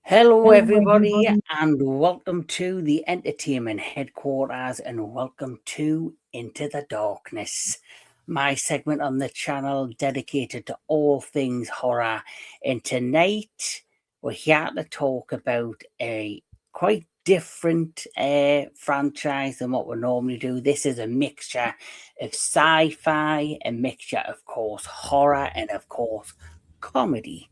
Hello, everybody, and welcome to the entertainment headquarters, and welcome to Into the Darkness, my segment on the channel dedicated to all things horror. And tonight, we're here to talk about a quite different franchise than what we normally do. This is a mixture of sci-fi, a mixture, of course, horror, and of course, comedy.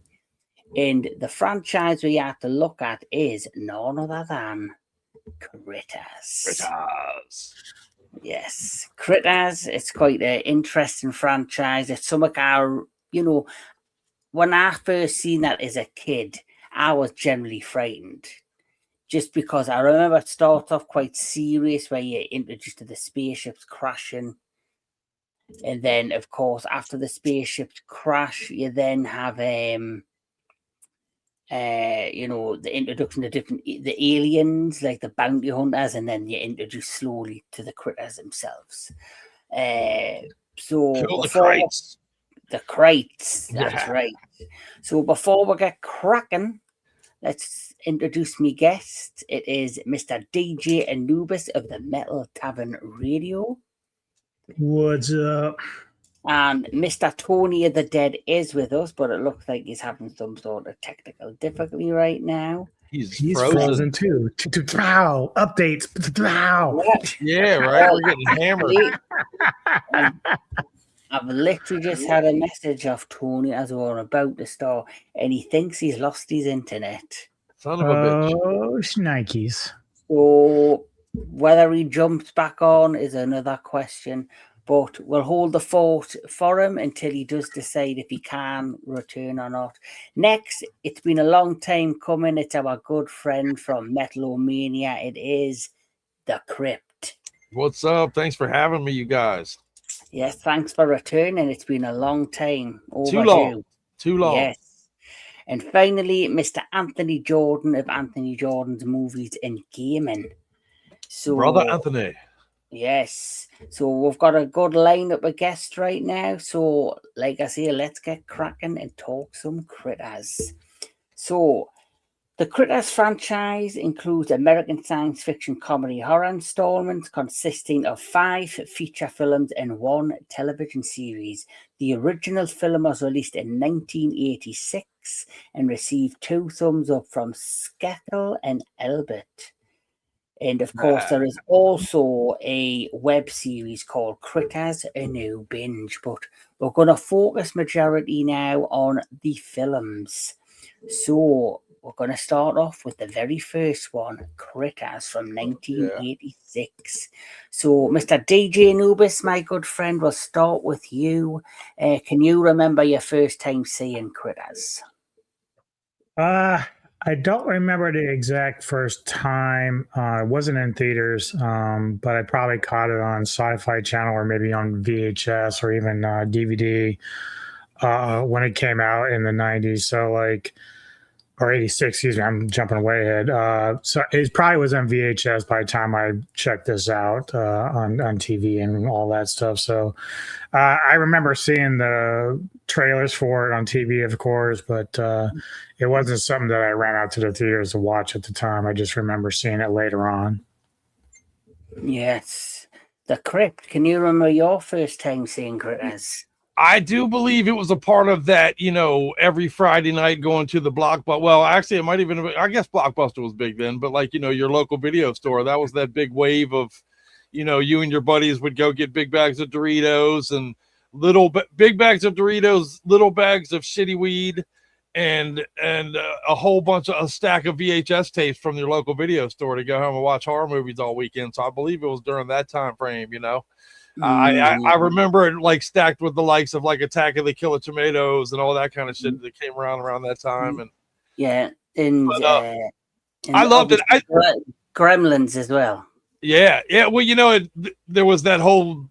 And the franchise we have to look at is none other than Critters. Yes, Critters. It's quite an interesting franchise. It's something when I first seen that as a kid, I was generally frightened. Just because I remember it starts off quite serious, where you're introduced to the spaceships crashing. And then, of course, after the spaceships crash, you then have the introduction to the aliens, like the bounty hunters, and then you're introduced slowly to the critters themselves. So Kill the crates, that's right. So before we get cracking, let's introduce me guest. It is Mr. DJ Anubis of the Metal Tavern Radio. What's up? And Mr. Tony of the Dead is with us, but it looks like he's having some sort of technical difficulty right now. He's frozen too. Updates. Yeah, right. We're getting hammered. I've literally just had a message off Tony as we're about to start, and he thinks he's lost his internet. Son of a bitch. Oh, shnikes. So whether he jumps back on is another question. But we'll hold the fort for him until he does decide if he can return or not. Next, it's been a long time coming. It's our good friend from Metalomania. It is The Crypt. What's up? Thanks for having me, you guys. Yes, thanks for returning. It's been a long time. Overdue. Too long. Yes. And finally, Mr. Anthony Jordan of Anthony Jordan's Movies and Gaming. So, Brother Anthony. Yes. So we've got a good lineup of guests right now. So, like I say, let's get cracking and talk some critters. So, the Critters franchise includes American science fiction comedy horror installments consisting of 5 feature films and 1 television series. The original film was released in 1986 and received 2 thumbs up from Skettle and Elbert. And of course, there is also a web series called Critters, a New Binge. But we're going to focus majority now on the films. So we're going to start off with the very first one, Critters from 1986. So, Mr. DJ Anubis, my good friend, we'll start with you. Can you remember your first time seeing Critters? I don't remember the exact first time. It wasn't in theaters, but I probably caught it on Sci-Fi Channel or maybe on VHS or even DVD when it came out in the 90s. So like, or 86, excuse me, I'm jumping way ahead. So it probably was on VHS by the time I checked this out on TV and all that stuff. So I remember seeing the trailers for it on TV, of course, but it wasn't something that I ran out to the theaters to watch at the time. I just remember seeing it later on. Yes. The Crypt. Can you remember your first time seeing Critters? I do believe it was a part of that, every Friday night going to the Blockbuster. Well, actually, it might even, I guess Blockbuster was big then, but like, your local video store, that was that big wave of, you and your buddies would go get big bags of Doritos and big bags of Doritos, little bags of shitty weed, and a whole bunch of a stack of VHS tapes from your local video store to go home and watch horror movies all weekend. So I believe it was during that time frame, I remember it like stacked with the likes of like Attack of the Killer Tomatoes and all that kind of shit that came around that time. And and I loved it. Gremlins as well. Yeah. Well, there was that whole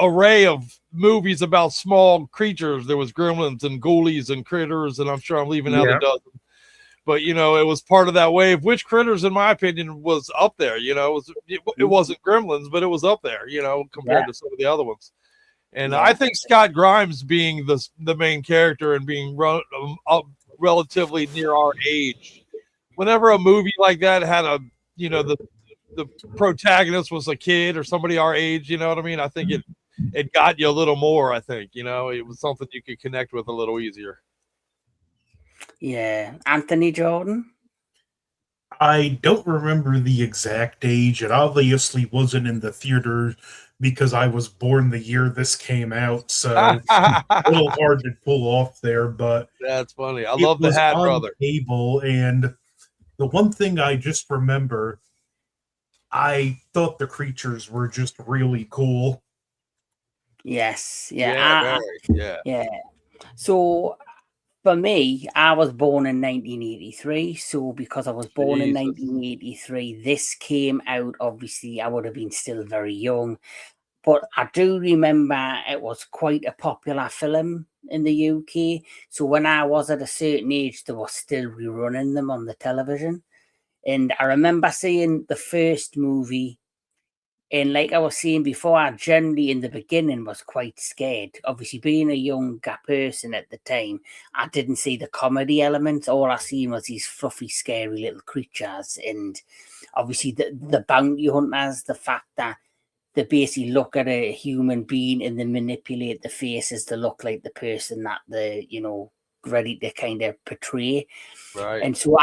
array of movies about small creatures. There was Gremlins and Ghoulies and Critters, and I'm sure I'm leaving out a dozen. But it was part of that wave. Which Critters, in my opinion, was up there. It wasn't Gremlins, but it was up there. Compared to some of the other ones. And I think Scott Grimes being the main character and being relatively near our age. Whenever a movie like that had the protagonist was a kid or somebody our age, you know what I mean? I think it got you a little more. I think it was something you could connect with a little easier. Yeah. Anthony Jordan? I don't remember the exact age. It obviously wasn't in the theater because I was born the year this came out, so a little hard to pull off there, but that's funny. I love the hat, brother. Cable, and the one thing I just remember, I thought the creatures were just really cool. Yes. Yeah. So for me, I was born in 1983. So because I was born in 1983, this came out, obviously, I would have been still very young. But I do remember it was quite a popular film in the UK. So when I was at a certain age, they were still rerunning them on the television. And I remember seeing the first movie. And like I was saying before, I generally in the beginning was quite scared. Obviously, being a younger person at the time, I didn't see the comedy elements. All I seen was these fluffy, scary little creatures. And obviously the bounty hunters, the fact that they basically look at a human being and then manipulate the faces to look like the person that they're, ready to kind of portray. Right. And so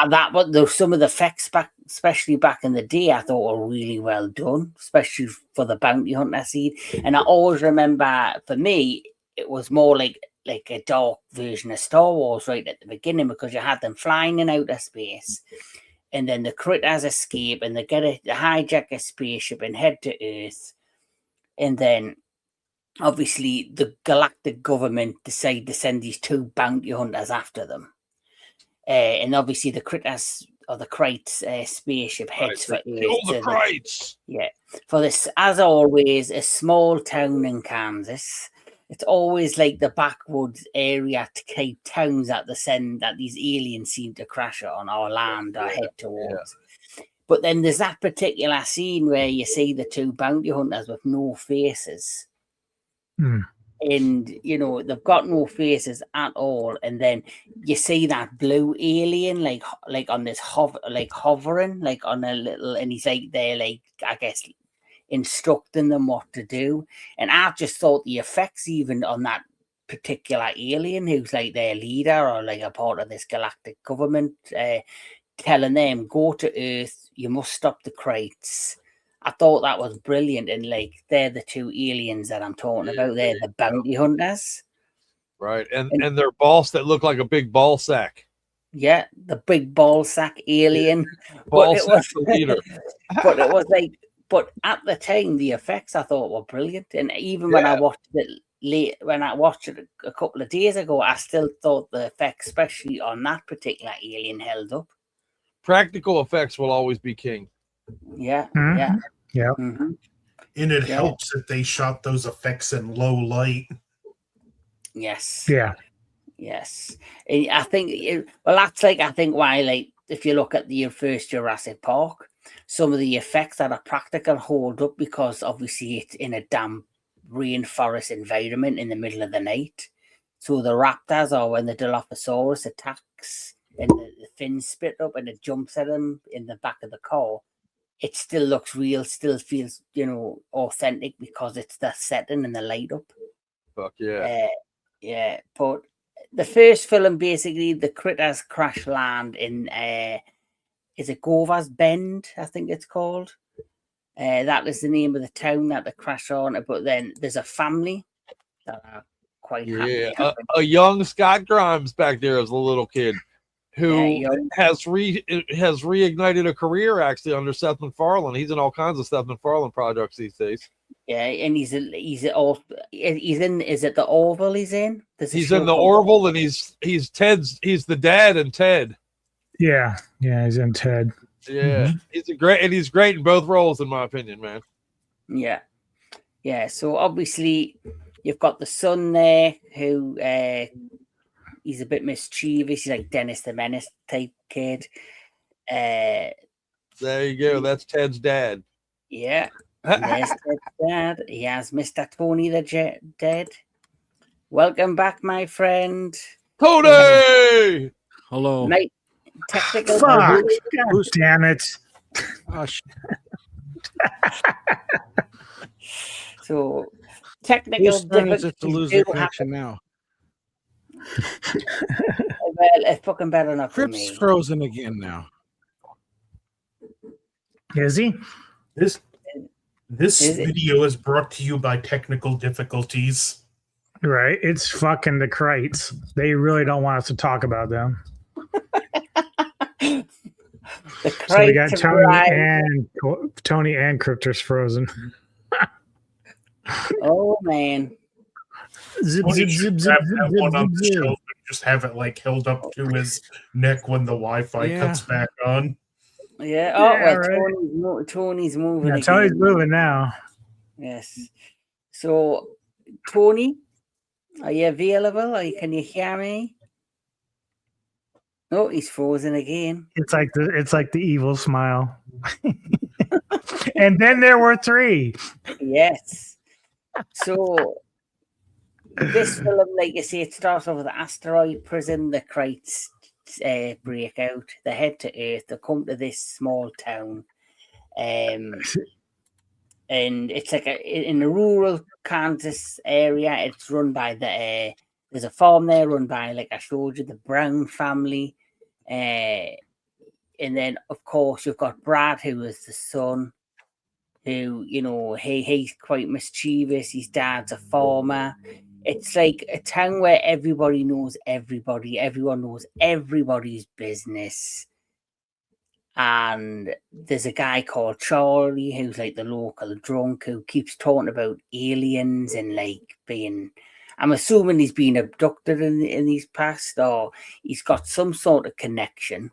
some of the effects especially back in the day, I thought were really well done, especially for the bounty hunter scene. And I always remember, for me, it was more like a dark version of Star Wars right at the beginning, because you had them flying in outer space, and then the critters escape and they hijack a spaceship and head to Earth. And then obviously the galactic government decide to send these 2 bounty hunters after them. And obviously the critters or the Krites spaceship heads for Earth. The Krites! For this, as always, a small town in Kansas. It's always like the backwoods area to Cape towns that these aliens seem to crash on or land or head towards. But then there's that particular scene where you see the two bounty hunters with no faces. And, you know, they've got no faces at all. And then you see that blue alien, like on this hovering, like on a little, and he's like, they're like, I guess, instructing them what to do. And I just thought the effects even on that particular alien, who's like their leader or like a part of this galactic government, telling them, go to Earth, you must stop the crates. I thought that was brilliant. And like, they're the two aliens that I'm talking about. They're the bounty hunters. Right. And their boss that looked like a big ball sack. Yeah, the big ball sack alien. Ball sack the leader. But it was like, but at the time, the effects I thought were brilliant. And even when I watched it a couple of days ago, I still thought the effects, especially on that particular alien, held up. Practical effects will always be king. Yeah. And it helps that they shot those effects in low light. Yes. Yes. And I think, that's like, I think why, like, if you look at the first Jurassic Park, some of the effects that are practical hold up because obviously it's in a damp rainforest environment in the middle of the night. So the raptors, or when the Dilophosaurus attacks and the fins split up and it jumps at them in the back of the car, it still looks real, still feels, you know, authentic because it's the setting and the light up. Fuck yeah. Yeah, but the first film, basically, the critters crash land in, is it Gover's Bend, I think it's called. That is the name of the town that they crash on. But then there's a family that are quite happy. A young Scott Grimes back there as a little kid who has reignited a career actually under Seth MacFarlane. He's in all kinds of Seth MacFarlane projects these days. Yeah, and he's in. Is it the Orville he's in? He's in the Orville, and he's the dad in Ted. Yeah, he's in Ted. Yeah, he's great in both roles, in my opinion, man. Yeah. So obviously, you've got the son there who he's a bit mischievous. He's like Dennis the Menace type kid. There you go. That's Ted's dad. Yeah. There's Ted's dad. He has Mr. Tony the Dead. Welcome back, my friend. Tony! Hello. Technical. Fuck! God damn it! So technical difficulties. Just to lose the connection now. Well, it's fucking better enough for me. Crip's frozen again now. Is he? This video is brought to you by technical difficulties. Right. It's fucking the Krites. They really don't want us to talk about them. So we got Tony and Cryptus frozen. Oh man. Zip, Tony zip, zip, grab zip, that zip, one on zip, the zip. shelf and just have it like held up to his neck when the Wi-Fi cuts back on. Yeah. Tony's moving. Yeah, Tony's moving now. Yes. So, Tony, are you available? Can you hear me? No, he's frozen again. It's like the evil smile. And then there were three. Yes. So this film, like you say, it starts off with the asteroid prison. The Krites break out. They head to Earth. They come to this small town, and it's like in a rural Kansas area. It's run by there's a farm there run by, like I showed you, the Brown family, and then of course you've got Brad, who is the son, who, you know, he's quite mischievous. His dad's a farmer. It's like a town where everybody knows everybody. Everyone knows everybody's business. And there's a guy called Charlie who's like the local drunk who keeps talking about aliens and like being, I'm assuming he's been abducted in his past, or he's got some sort of connection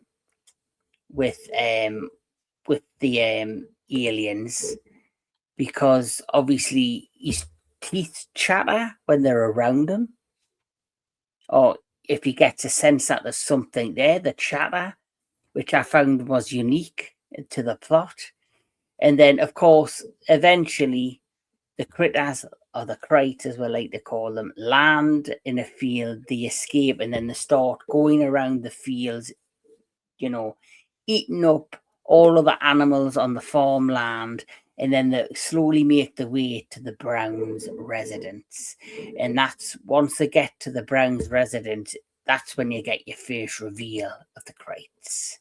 with the aliens, because obviously his teeth chatter when they're around him, or if he gets a sense that there's something there, the chatter, which I found was unique to the plot. And then, of course, eventually the critters, or the krites as we like to call them, land in a field, they escape, and then they start going around the fields, you know, eating up all of the animals on the farmland, and then they slowly make their way to the Browns' residence. And that's, once they get to the Browns' residence, that's when you get your first reveal of the krites.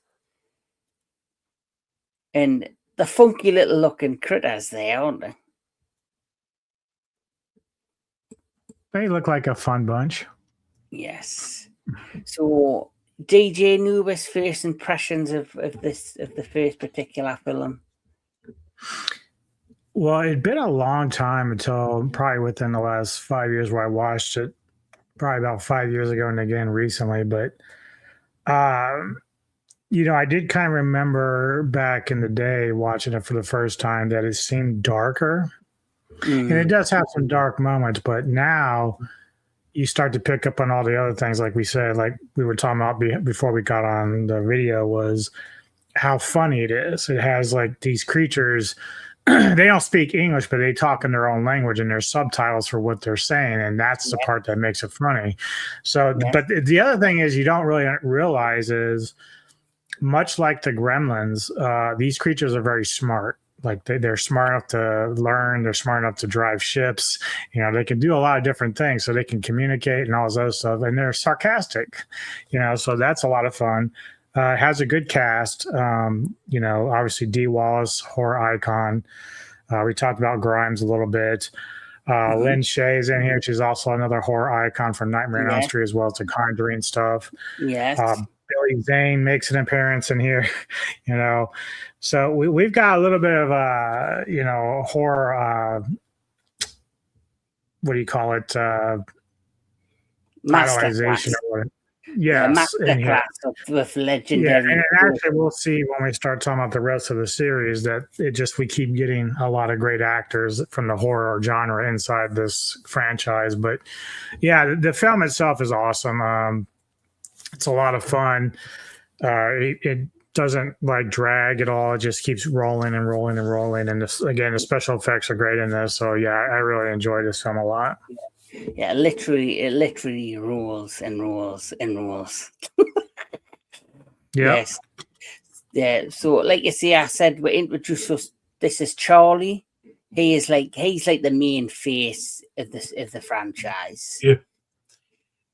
And the funky little looking critters there, aren't they? They look like a fun bunch. Yes. So, DJ Anubis, first impressions of the first particular film? Well, it'd been a long time until probably within the last 5 years where I watched it, probably about 5 years ago and again recently. But, I did kind of remember back in the day watching it for the first time that it seemed darker. And it does have some dark moments, but now you start to pick up on all the other things, like we said, like we were talking about before we got on the video, was how funny it is. It has like these creatures, they don't speak English, but they talk in their own language, and there's subtitles for what they're saying, and that's the part that makes it funny. So, but the other thing is you don't really realize is, much like the Gremlins, these creatures are very smart. Like they're smart enough to learn. They're smart enough to drive ships. They can do a lot of different things. So they can communicate and all this other stuff. And they're sarcastic, so that's a lot of fun. It has a good cast. Obviously Dee Wallace, horror icon. We talked about Grimes a little bit. Lynn Shay's in here. She's also another horror icon from Nightmare on Elm Street, as well as the Conjuring stuff. Yes. Billy Zane makes an appearance in here, So we've got a little bit of horror. What do you call it? Idolization. Yes, masterclass with legendary. Yeah, and actually, we'll see when we start talking about the rest of the series that we keep getting a lot of great actors from the horror genre inside this franchise. But yeah, the film itself is awesome. It's a lot of fun. It doesn't drag at all. It just keeps rolling and rolling and rolling. And the special effects are great in this. So yeah, I really enjoy this film a lot. Yeah, it literally rolls and rolls and rolls. Yeah. Yes. Yeah. So like you see, I said we're introduced. This is Charlie. He's like the main face of the franchise. Yeah.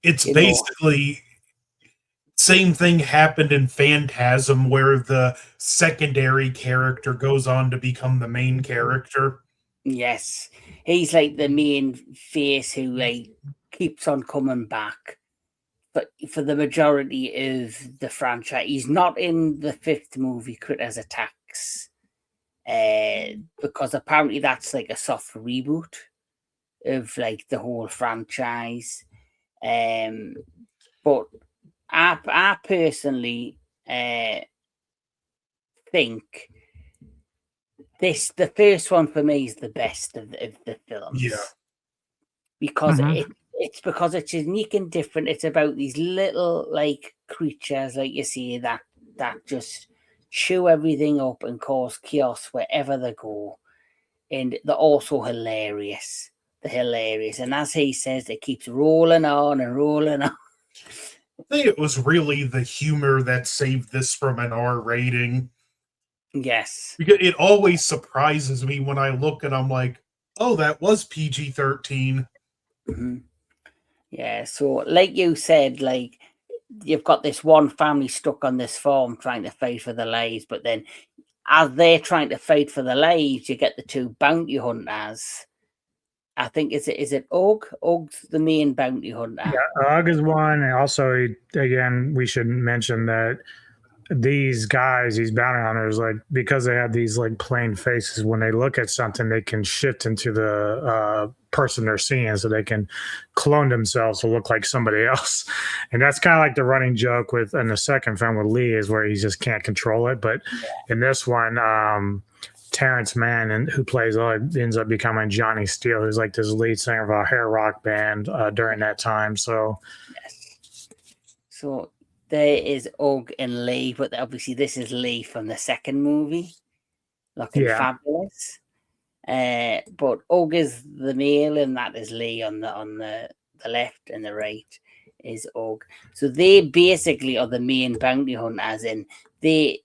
It's basically same thing happened in Phantasm, where the secondary character goes on to become the main character. Yes, he's like the main face who keeps on coming back, but for the majority of the franchise, he's not in the fifth movie, Critters Attacks, because apparently that's like a soft reboot of the whole franchise. But I personally think the first one for me is the best of the films. Yeah. Because it's unique and different. It's about these little creatures, like you see, that just chew everything up and cause chaos wherever they go. And they're also hilarious. They're hilarious. And as he says, it keeps rolling on and rolling on. I think it was really the humor that saved this from an R rating. Yes. Because it always surprises me when I look and I'm like, oh, that was PG-13. Mm-hmm. Yeah, so like you said, you've got this one family stuck on this farm trying to fight for their lives, but then as they're trying to fight for their lives, you get the two bounty hunters. I think is it Ugg? Ugg's the main bounty hunter. Yeah, Ugg is one, and also again we should mention that these guys, these bounty hunters, because they have these plain faces, when they look at something, they can shift into the person they're seeing, so they can clone themselves to look like somebody else. And that's kind of like the running joke in the second film with Lee, is where he just can't control it. But in this one, Terrence Mann, who plays ends up becoming Johnny Steele, who's this lead singer of a hair rock band during that time. So, so there is Og and Lee, but obviously this is Lee from the second movie, looking fabulous. But Og is the male, and that is Lee on the left, and the right is Og. So they basically are the main bounty hunters, and they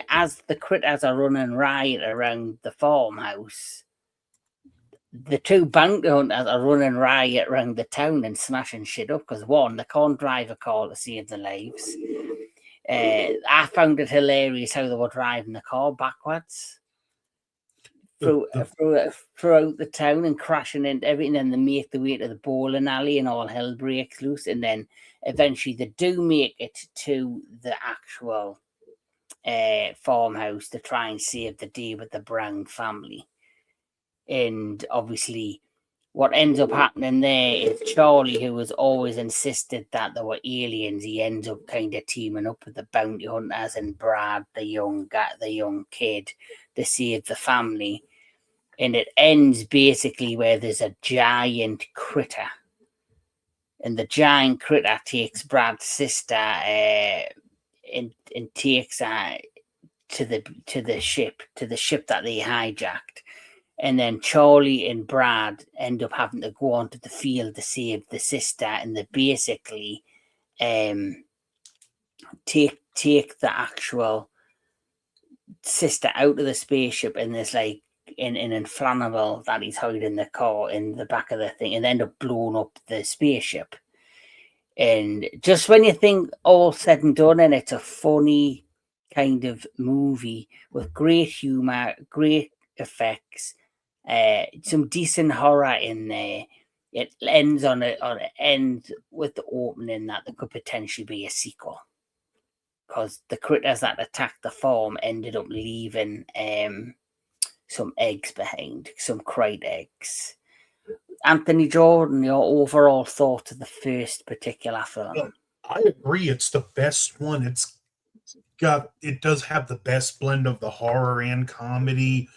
as the critters are running riot around the farmhouse, the two bounty hunters are running riot around the town and smashing shit up because one, they can't drive a car to save their lives. I found it hilarious how they were driving the car backwards throughout the town and crashing into everything, and they make the way to the bowling alley and all hell breaks loose, and then eventually they do make it to the actual farmhouse to try and save the day with the Brown family. And obviously what ends up happening there is Charlie, who has always insisted that there were aliens, he ends up kind of teaming up with the bounty hunters and Brad, the young kid, to save the family. And it ends basically where there's a giant critter, and the giant critter takes Brad's sister and takes her to the ship that they hijacked. And then Charlie and Brad end up having to go onto the field to save the sister, and they basically take the actual sister out of the spaceship, and there's like an inflammable that he's hiding in the car in the back of the thing, and end up blowing up the spaceship. And just when you think all said and done, and it's a funny kind of movie with great humor, great effects, some decent horror in there. It ends with the opening that there could potentially be a sequel, because the critters that attacked the farm ended up leaving some eggs behind, some crate eggs. Anthony Jordan, your overall thought of the first particular film? Well, I agree. It's the best one. It does have the best blend of the horror and comedy.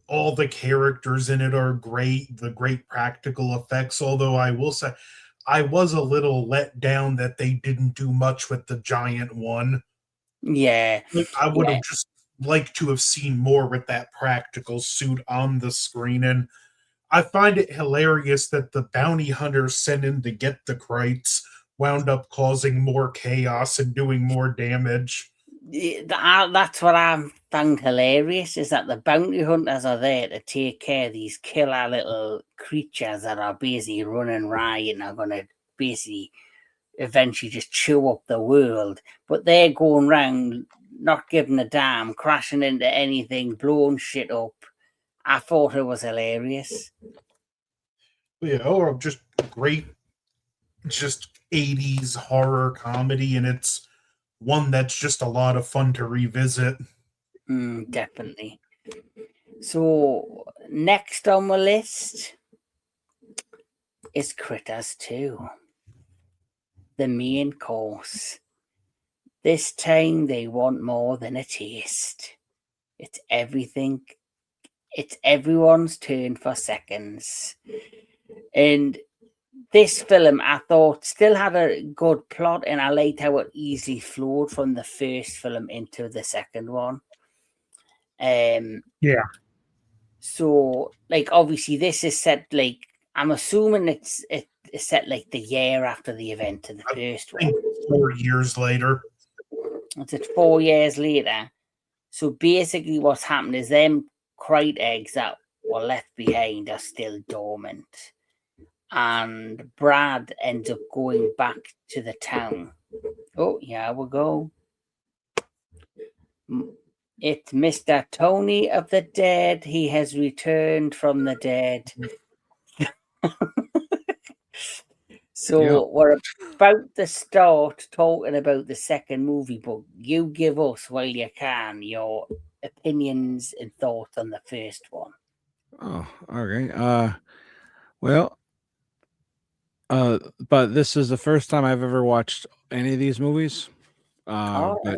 All the characters in it are great. The great practical effects. Although I will say, I was a little let down that they didn't do much with the giant one. Yeah, I would have just liked to have seen more with that practical suit on the screen. And I find it hilarious that the bounty hunters sent in to get the crates wound up causing more chaos and doing more damage. That's what I found hilarious, is that the bounty hunters are there to take care of these killer little creatures that are basically running riot and are going to basically eventually just chew up the world. But they're going around not giving a damn, crashing into anything, blowing shit up. I thought it was hilarious. Yeah, or just great, just 80s horror comedy, and it's one that's just a lot of fun to revisit. Definitely. So, next on the list is Critters 2, the main course. This time they want more than a taste. It's everything. It's everyone's turn for seconds. And this film, I thought, still had a good plot, and I liked how it easily flowed from the first film into the second one. So, like, obviously, this is set, like, I'm assuming it's set, like, the year after the event of the first one. 4 years later. It's 4 years later. So, basically, what's happened is them crate eggs that were left behind are still dormant. And Brad ends up going back to the town. Oh, yeah, we go. It's Mr. Tony of the Dead. He has returned from the dead. So we're about to start talking about the second movie, but you give us, while you can, your opinions and thoughts on the first one. Oh, okay. But this is the first time I've ever watched any of these movies. But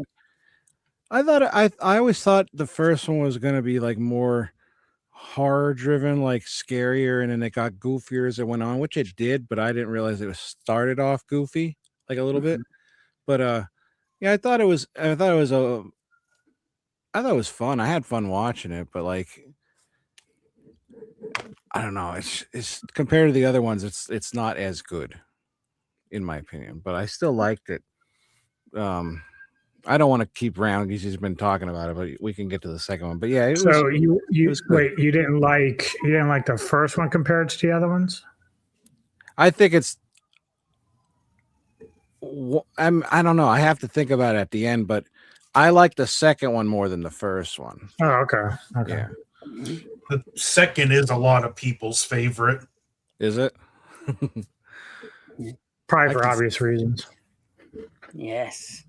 I always thought the first one was gonna be like more horror driven, like scarier, and then it got goofier as it went on, which it did, but I didn't realize it was started off goofy like a little bit. But Yeah, I thought it was fun. I had fun watching it, but like I don't know, it's compared to the other ones, it's not as good in my opinion, but I still liked it. I don't want to keep round because he's been talking about it, but we can get to the second one. But yeah, it So you was good. wait, you didn't like the first one compared to the other ones? I think it's I don't know. I have to think about it at the end, but I like the second one more than the first one. Oh, okay. Yeah. The second is a lot of people's favorite. Is it? Probably for obvious reasons. Yes.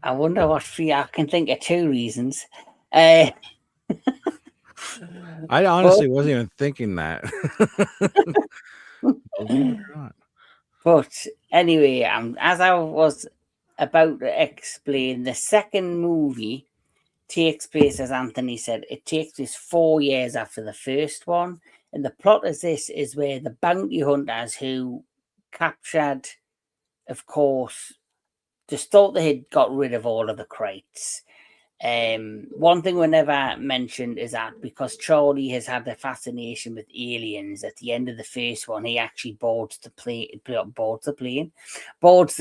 I wonder what three. I can think of two reasons. I honestly wasn't even thinking that. Believe it or not. But anyway, as I was about to explain, the second movie takes place, as Anthony said, it takes place 4 years after the first one. And the plot of this is where the bounty hunters who captured, of course, just thought they had got rid of all of the crates. One thing we never mentioned is that because Charlie has had a fascination with aliens, at the end of the first one, he actually boards the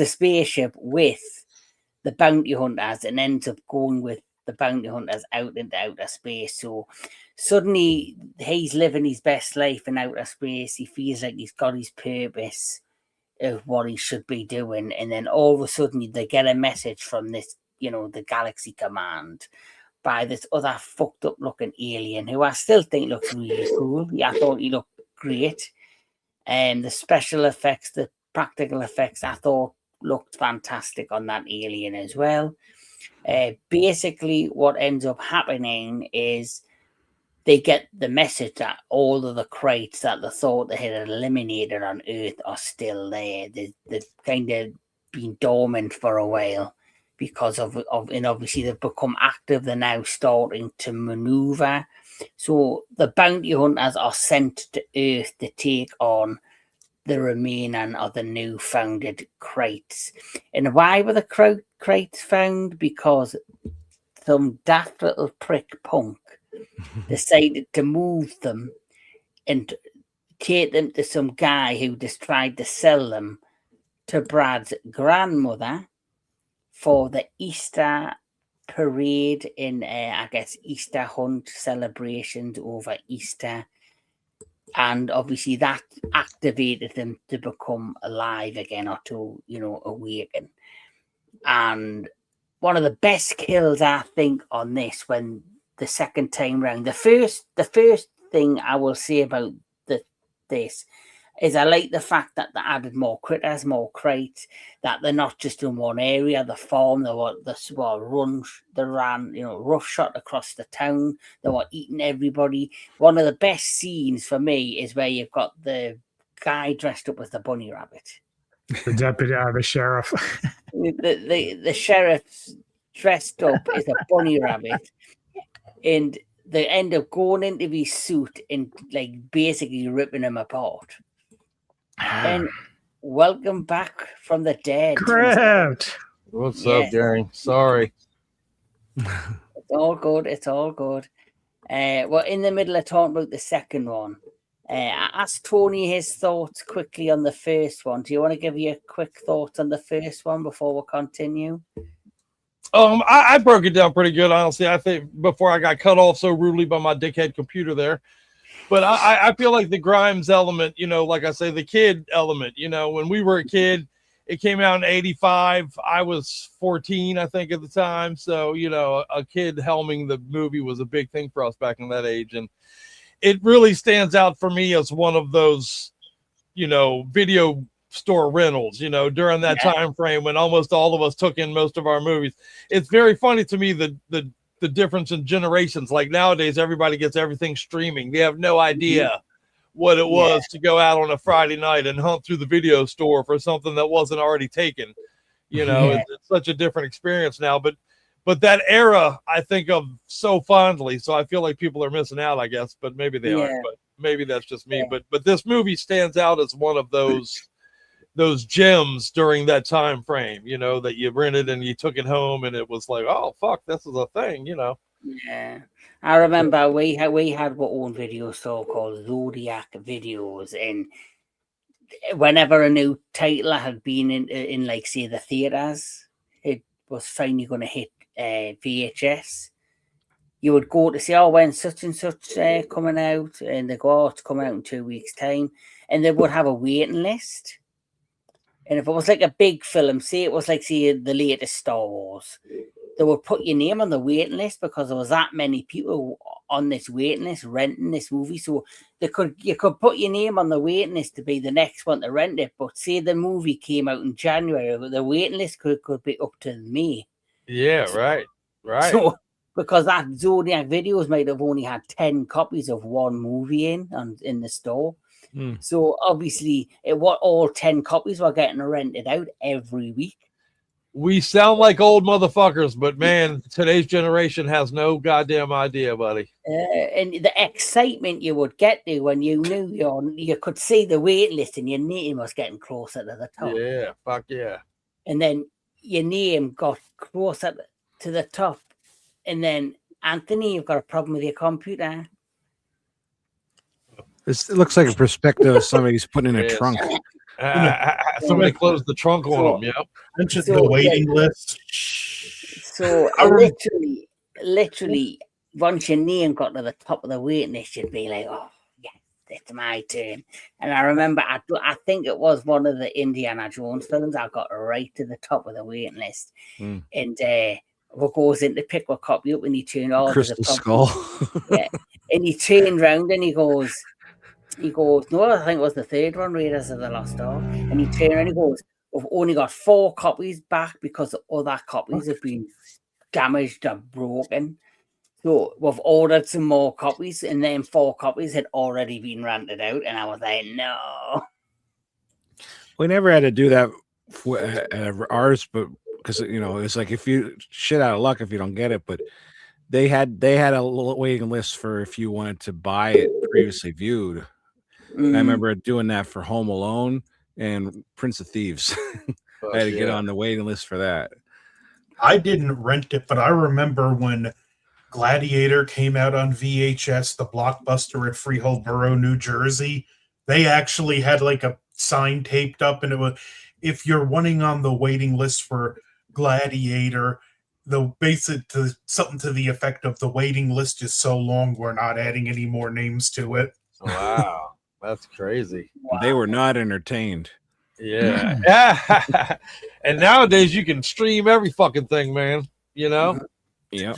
spaceship with the bounty hunters and ends up going with the bounty hunters out into outer space. So suddenly he's living his best life in outer space. He feels like he's got his purpose of what he should be doing. And then all of a sudden they get a message from this, the Galaxy Command by this other fucked up looking alien who I still think looks really cool. Yeah, I thought he looked great. And the special effects, the practical effects, I thought looked fantastic on that alien as well. Basically, what ends up happening is they get the message that all of the crates that they thought they had eliminated on Earth are still there. They've kind of been dormant for a while because and obviously they've become active. They're now starting to maneuver. So the bounty hunters are sent to Earth to take on the remaining of the new founded crates. And why were the crates found? Because some daft little prick punk decided to move them and take them to some guy who just tried to sell them to Brad's grandmother for the Easter parade in, I guess, Easter hunt celebrations over Easter. And obviously that activated them to become alive again or to, awaken. And one of the best kills, I think, on this, when the second time round, the first thing I will say about this is I like the fact that they added more critters, more crates, that they're not just in one area. The farm, they ran, roughshod across the town. They were eating everybody. One of the best scenes for me is where you've got the guy dressed up as the bunny rabbit. The deputy, the sheriff. the sheriff's dressed up as a bunny rabbit, and they end up going into his suit and basically ripping him apart. And welcome back from the dead. Correct. What's up, Gary? Sorry. It's all good. It's all good. We're in the middle of talking about the second one. I asked Tony his thoughts quickly on the first one. Do you want to give your quick thoughts on the first one before we continue? I broke it down pretty good, honestly. I think before I got cut off so rudely by my dickhead computer there. But I feel like the Grimes element, like I say, the kid element, when we were a kid, it came out in 85. I was 14, I think, at the time. So, a kid helming the movie was a big thing for us back in that age. And it really stands out for me as one of those, video store rentals, during that time frame when almost all of us took in most of our movies. It's very funny to me the difference in generations. Like nowadays, everybody gets everything streaming. They have no idea what it was to go out on a Friday night and hunt through the video store for something that wasn't already taken. It's such a different experience now. But that era, I think of so fondly. So I feel like people are missing out, I guess. But maybe they aren't. But maybe that's just me. But this movie stands out as one of those, those gems during that time frame, you know, that you rented and you took it home and it was like, oh fuck, this is a thing, you know. Yeah, I remember we had our own video store called Zodiac Videos, and whenever a new title had been in like say the theaters, it was finally going to hit VHS. You would go to see, oh, when such and such coming out, and they go, oh, it's coming out in 2 weeks' time, and they would have a waiting list. And if it was like a big film, say it was like say the latest Star Wars, they would put your name on the waiting list because there was that many people on this waiting list renting this movie. So you could put your name on the waiting list to be the next one to rent it. But say the movie came out in January, the waiting list could be up to May. Yeah, right. So because that Zodiac Videos might have only had 10 copies of one movie in the store. So obviously all 10 copies were getting rented out every week. We sound like old motherfuckers, but man, today's generation has no goddamn idea, buddy. And the excitement you would get to when you knew you could see the wait list and your name was getting closer to the top. Yeah, fuck yeah. And then your name got closer to the top. And then, Anthony, you've got a problem with your computer. It looks like a perspective of somebody's putting in a trunk. Somebody closed the trunk on them. Yep. The waiting list. So literally, once your name got to the top of the waiting list, you'd be like, "Oh, yeah, it's my turn." And I remember, I think it was one of the Indiana Jones films. I got right to the top of the waiting list, and what goes in to pick a copy up, and he turned on Crystal Skull. Yeah, and he turned round and he goes, no, I think it was the third one, Raiders of the Lost Ark. And he turned and he goes, we've only got 4 copies back because the other copies have been damaged or broken. So we've ordered some more copies, and then 4 copies had already been rented out. And I was like, no. We never had to do that for ours, but because it's like if you shit out of luck if you don't get it, but they had a little waiting list for if you wanted to buy it previously viewed. I remember doing that for Home Alone and Prince of Thieves. I had to get on the waiting list for that. I didn't rent it, but I remember when Gladiator came out on VHS, the Blockbuster at Freehold Borough, New Jersey. They actually had like a sign taped up, and it was, if you're wanting on the waiting list for Gladiator, the basic to something to the effect of the waiting list is so long we're not adding any more names to it. Wow. That's crazy. Wow. They were not entertained. Yeah. And nowadays you can stream every fucking thing, man. You know? Yeah.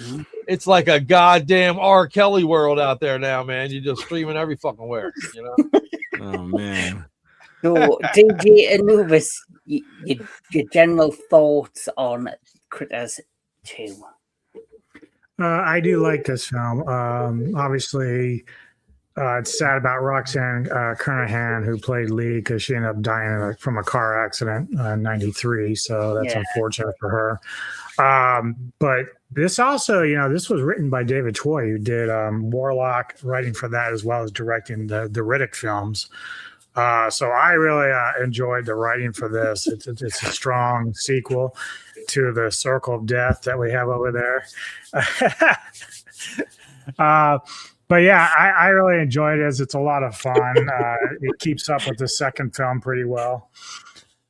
It's like a goddamn R. Kelly world out there now, man. You're just streaming every fucking where, you know? Oh, man. So, DJ Anubis, your general thoughts on Critters 2? I do like this film. Obviously, it's sad about Roxanne Kernahan, who played Lee, because she ended up dying from a car accident in '93. So that's unfortunate for her. But this also, this was written by David Choi, who did Warlock, writing for that as well as directing the Riddick films. So I really enjoyed the writing for this. It's a strong sequel to the Circle of Death that we have over there. But yeah, I really enjoyed it. It's a lot of fun. It keeps up with the second film pretty well.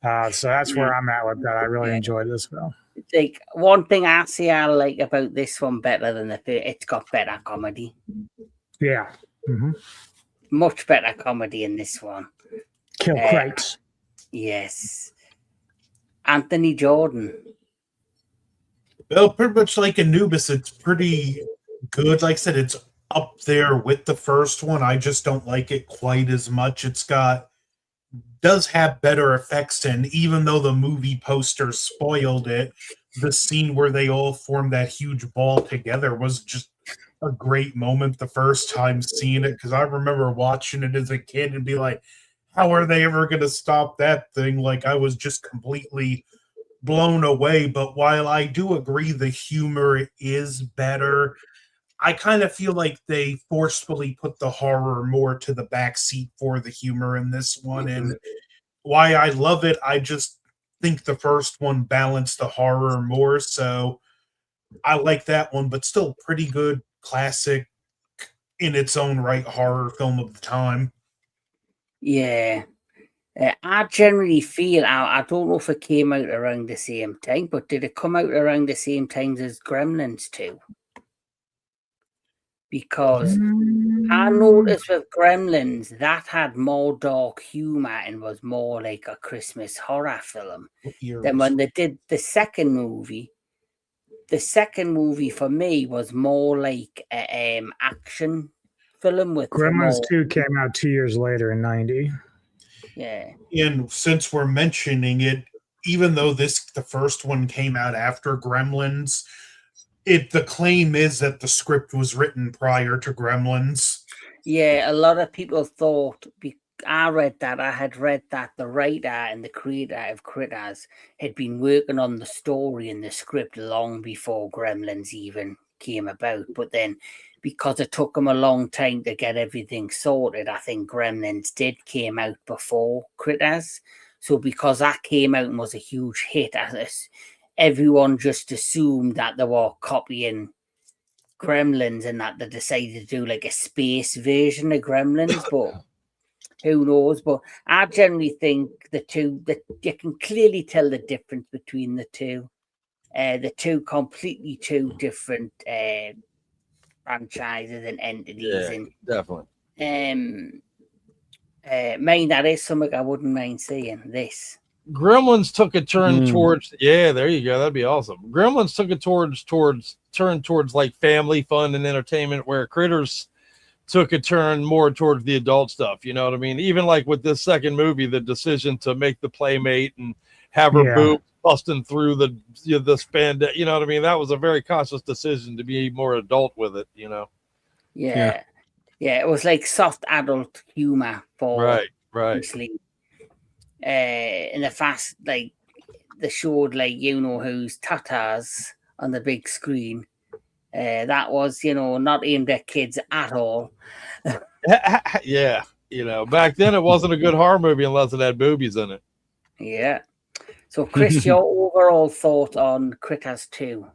So that's where I'm at with that. I really enjoyed this film. Like, one thing I like about this one better than the third, it's got better comedy. Yeah. Mm-hmm. Much better comedy in this one. Kill crates. Yes. Anthony Jordan. Well, pretty much like Anubis, it's pretty good. Like I said, it's up there with the first one. I just don't like it quite as much. Does have better effects, and even though the movie poster spoiled it, the scene where they all form that huge ball together was just a great moment the first time seeing it, because I remember watching it as a kid and be like, how are they ever going to stop that thing? Like, I was just completely blown away. But while I do agree the humor is better, I kind of feel like they forcefully put the horror more to the back seat for the humor in this one. And why I love it. I just think the first one balanced the horror more, so I like that one, but still pretty good classic in its own right horror film of the time. Yeah. I generally feel, I don't know if it came out around the same time, but did it come out around the same time as Gremlins 2? Because I noticed with Gremlins, that had more dark humor and was more like a Christmas horror film than when they did the second movie. The second movie for me was more like a action film with Gremlins more, 2 came out 2 years later in 90. yeah. And since we're mentioning it, even though the first one came out after Gremlins, the claim is that the script was written prior to Gremlins. Yeah, a lot of people thought, I had read that the writer and the creator of Critters had been working on the story and the script long before Gremlins even came about. But then, because it took them a long time to get everything sorted, I think Gremlins came out before Critters. So because that came out and was a huge hit, everyone just assumed that they were copying Gremlins and that they decided to do like a space version of Gremlins, but who knows? But I generally think the two, that you can clearly tell the difference between the two. The two completely two different franchises and entities, Yeah, and definitely. Mind, that is something I wouldn't mind seeing. This Gremlins took a turn towards, yeah, there you go. That'd be awesome. Gremlins took a turn towards like family fun and entertainment, where Critters took a turn more towards the adult stuff. You know what I mean? Even like with this second movie, the decision to make the playmate and have her boob busting through the spandex. You know what I mean? That was a very conscious decision to be more adult with it. You know? Yeah. It was like soft adult humor for right. In the fast, like they showed like who's tatas on the big screen. That was not aimed at kids at all. Yeah, back then it wasn't a good horror movie unless it had boobies in it. Yeah. So, Chris, your overall thought on Critters 2?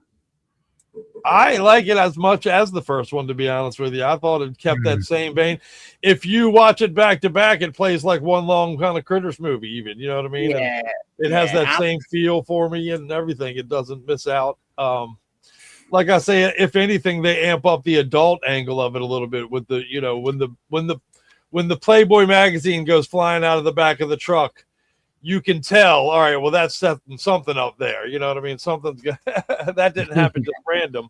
I like it as much as the first one, to be honest with you. I thought it kept that same vein. If you watch it back to back, it plays like one long kind of Critters movie, even. You know what I mean? Yeah. And it has that same feel for me and everything. It doesn't miss out. Like I say, if anything, they amp up the adult angle of it a little bit with the, when the Playboy magazine goes flying out of the back of the truck, you can tell, all right, well, that's setting something up there. You know what I mean? Something's that didn't happen just random.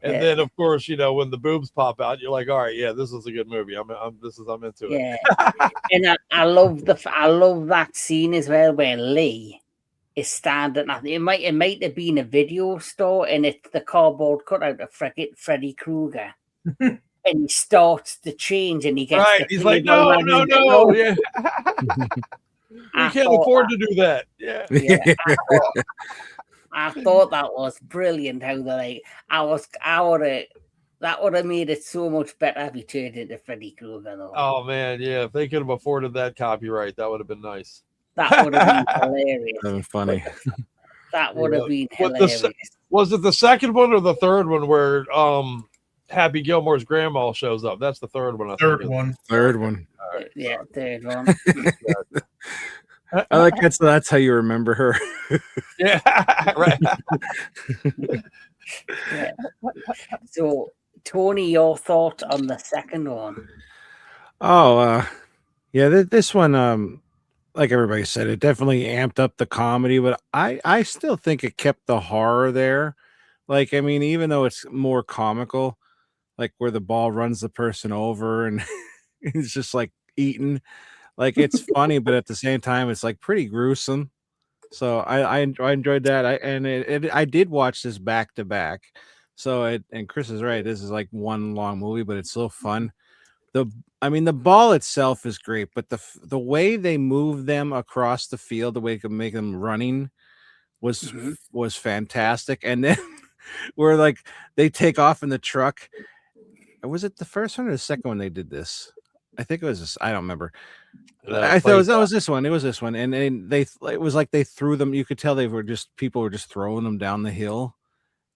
And then, of course, when the boobs pop out, you're like, all right, yeah, this is a good movie. I'm into it. Yeah, and I love that scene as well where Lee is standing. It might have been a video store, and it's the cardboard cutout of Freddy Krueger. And he starts to change, and he gets he's like, no, yeah. We can't afford to do that. Yeah. I thought that was brilliant. How that would have made it so much better if he turned into Freddy Krueger. Oh man, yeah. If they could have afforded that copyright, that would have been nice. That would have been hilarious. That was funny. That would have been hilarious. Was it the second one or the third one where Happy Gilmore's grandma shows up? That's the third one. Third one. Third one. Right, yeah, third one. I like that's how you remember her. Yeah, right. Yeah. So, Tony, your thought on the second one? Oh, this one, like everybody said, it definitely amped up the comedy, but I still think it kept the horror there. Like, I mean, even though it's more comical, like where the ball runs the person over and it's just like eaten. Like, it's funny, but at the same time, it's like pretty gruesome. So I enjoyed that. I did watch this back to back. So and Chris is right. This is like one long movie, but it's so fun. The ball itself is great, but the way they move them across the field, the way they can make them running was fantastic. And then where like they take off in the truck. Was it the first one or the second one they did this? I think it was this, I don't remember. That I thought it was plays this one. It was this one, and it was like they threw them. You could tell people were just throwing them down the hill,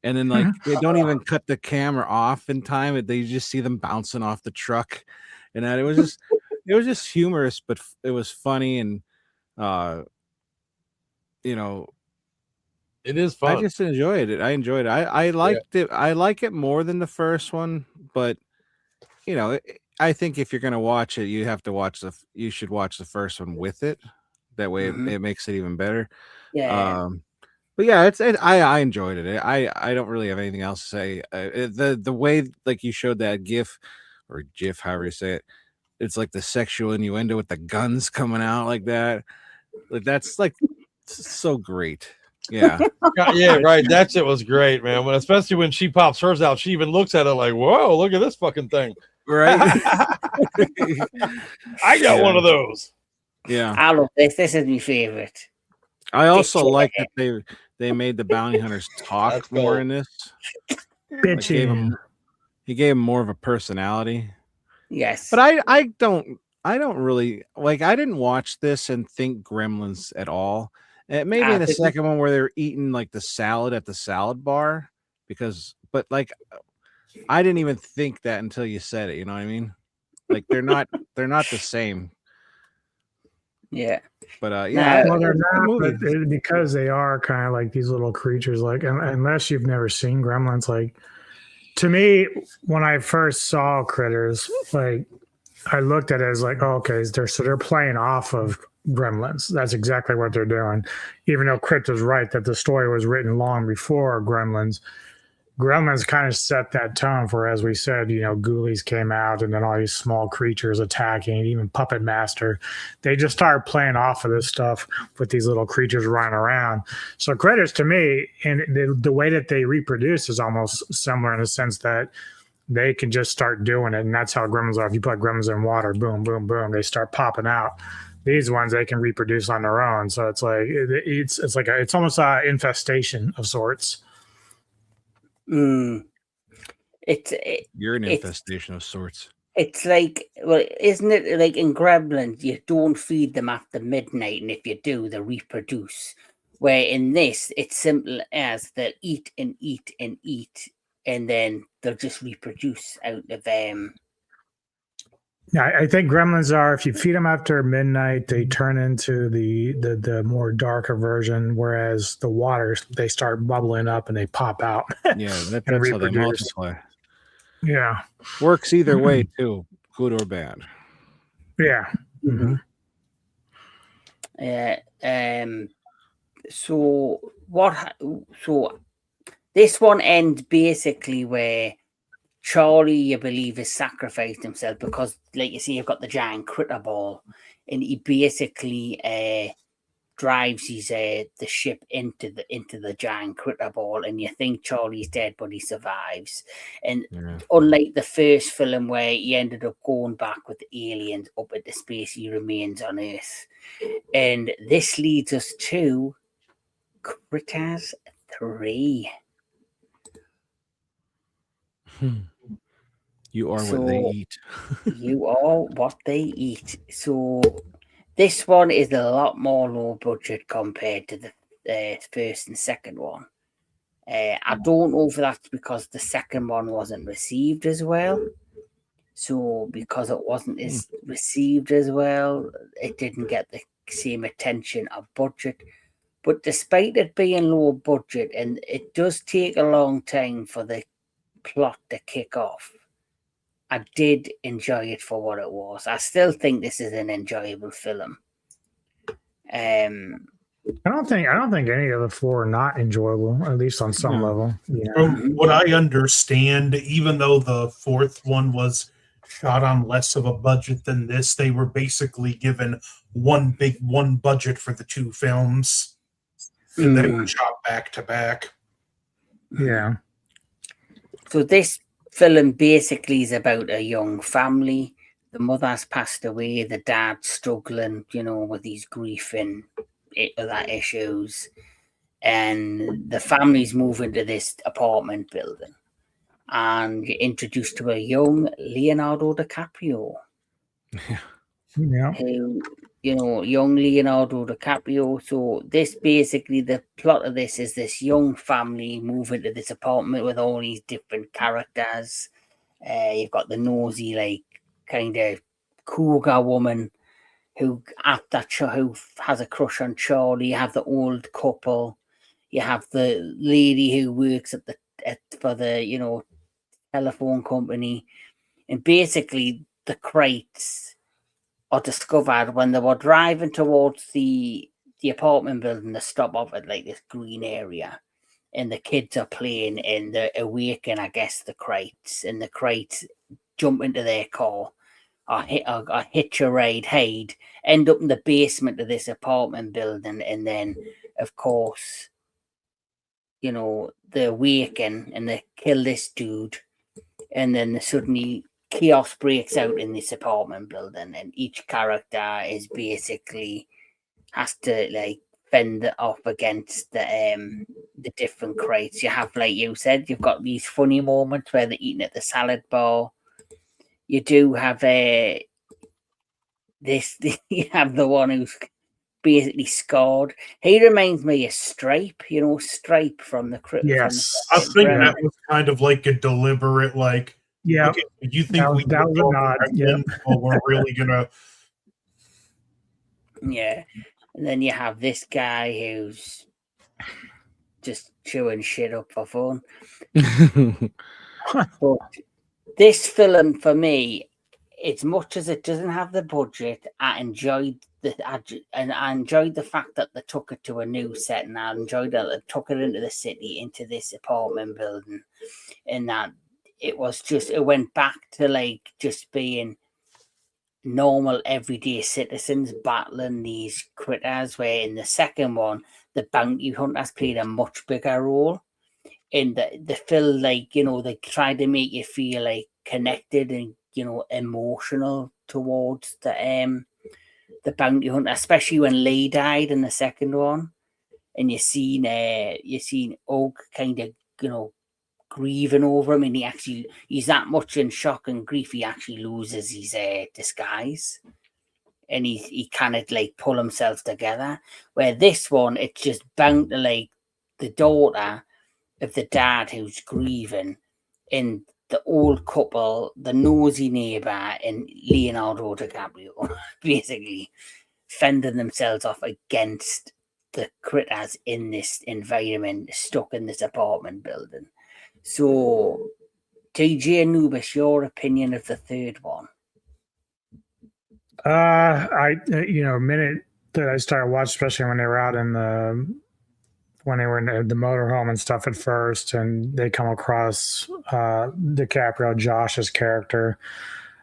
and then like they don't even cut the camera off in time. They just see them bouncing off the truck, and that it was just humorous, but it was funny, and you know, it is fun. I just enjoyed it. I enjoyed it. I liked it. I like it more than the first one, but you know, I think if you're gonna watch it, you should watch the first one with it. That way, it makes it even better. Yeah. But yeah, I enjoyed it. I don't really have anything else to say. The way like you showed that GIF or GIF, however you say it, it's like the sexual innuendo with the guns coming out like that. Like that's like so great. Yeah. Yeah, right. That shit was great, man. Especially when she pops hers out, she even looks at it like, "Whoa, look at this fucking thing!" Right. I got one of those. Yeah, I love this. This is my favorite. I also like that they made the bounty hunters talk more in this. Bitchy. He gave him more of a personality. Yes, but I don't really like. I didn't watch this and think Gremlins at all. Maybe in the second one where they're eating like the salad at the salad bar, but like I didn't even think that until you said it. You know what I mean? Like they're not the same. Yeah. But yeah, well, they're not, but because they are kind of like these little creatures. Like unless you've never seen Gremlins, like to me, when I first saw Critters, like I looked at it as like, oh, okay, they're playing off of Gremlins. That's exactly what they're doing. Even though Crypt was right that the story was written long before Gremlins. Gremlins kind of set that tone for, as we said, Ghoulies came out and then all these small creatures attacking, even Puppet Master. They just started playing off of this stuff with these little creatures running around. So Critters, to me, and the way that they reproduce is almost similar in the sense that they can just start doing it. And that's how Gremlins are. If you put Gremlins in water, boom, boom, boom, they start popping out. These ones, they can reproduce on their own. So it's like, it's almost an infestation of sorts. You're an infestation of sorts. It's like, well, isn't it like in Gremlins, you don't feed them after midnight, and if you do, they reproduce. Where in this, it's simple as they'll eat and eat and eat, and then they'll just reproduce out of them. Yeah, I think Gremlins are, if you feed them after midnight, they turn into the more darker version, whereas the waters, they start bubbling up and they pop out. Yeah, that's how they multiply. Yeah. Works either way, too, good or bad. Yeah. Mm-hmm. So this one ends basically where Charlie, you believe, has sacrificed himself because, like you see, you've got the giant critter ball, and he basically drives the ship into the giant critter ball, and you think Charlie's dead, but he survives. And unlike the first film where he ended up going back with the aliens up into space, he remains on Earth. And this leads us to Critters 3. You are what they eat. You are what they eat. So this one is a lot more low budget compared to the first and second one. I don't know if that's because the second one wasn't received as well. So because it wasn't received as well, it didn't get the same attention of budget. But despite it being low budget, and it does take a long time for the plot to kick off, I did enjoy it for what it was. I still think this is an enjoyable film. I don't think any of the four are not enjoyable, at least on some level. Yeah. From what I understand, even though the fourth one was shot on less of a budget than this, they were basically given one budget for the two films, and they were shot back to back. Yeah. So this film basically is about a young family. The mother's passed away, the dad's struggling, with his grief and other issues. And the family's moving to this apartment building. And you're introduced to a young Leonardo DiCaprio. Yeah. who, young Leonardo DiCaprio. So this basically, the plot of this is this young family move into this apartment with all these different characters. You've got the nosy, like, kind of cougar woman who who has a crush on Charlie. You have the old couple. You have the lady who works for the telephone company, and basically the crates are discovered when they were driving towards the apartment building. They stop off at like this green area, and the kids are playing, and they awaken, I guess, the crates, and the crates jump into their car or hitch a ride, end up in the basement of this apartment building, and then, of course, they awaken and they kill this dude, and then suddenly chaos breaks out in this apartment building, and each character is basically has to like fend off against the different crates. You have, like you said, you've got these funny moments where they're eating at the salad bar. You do have you have the one who's basically scarred. He reminds me of Stripe, Stripe from the Yes. I think that was kind of like a deliberate, like, yeah. Okay, you think that was a nod. Yeah. Well, we're really gonna. Yeah, and then you have this guy who's just chewing shit up for fun. But this film, for me, as much as it doesn't have the budget, I enjoyed the fact that they took it to a new set, and I enjoyed that they took it into the city, into this apartment building, and that it went back to like just being normal everyday citizens battling these critters, where in the second one the bounty hunters played a much bigger role. And they feel like, they try to make you feel like connected and, emotional towards the bounty hunter, especially when Lee died in the second one. And you seen Oak kind of, grieving over him, and he's that much in shock and grief, he actually loses his disguise. And he kind of like pull himself together. Where this one, it's just bound to like the daughter of the dad who's grieving, and the old couple, the nosy neighbor, and Leonardo DiCaprio, basically fending themselves off against the critters in this environment, stuck in this apartment building. So, TJ Anubis, your opinion of the third one? Minute that I started watching, especially when they were out when they were in the motorhome and stuff at first, and they come across DiCaprio, Josh's character.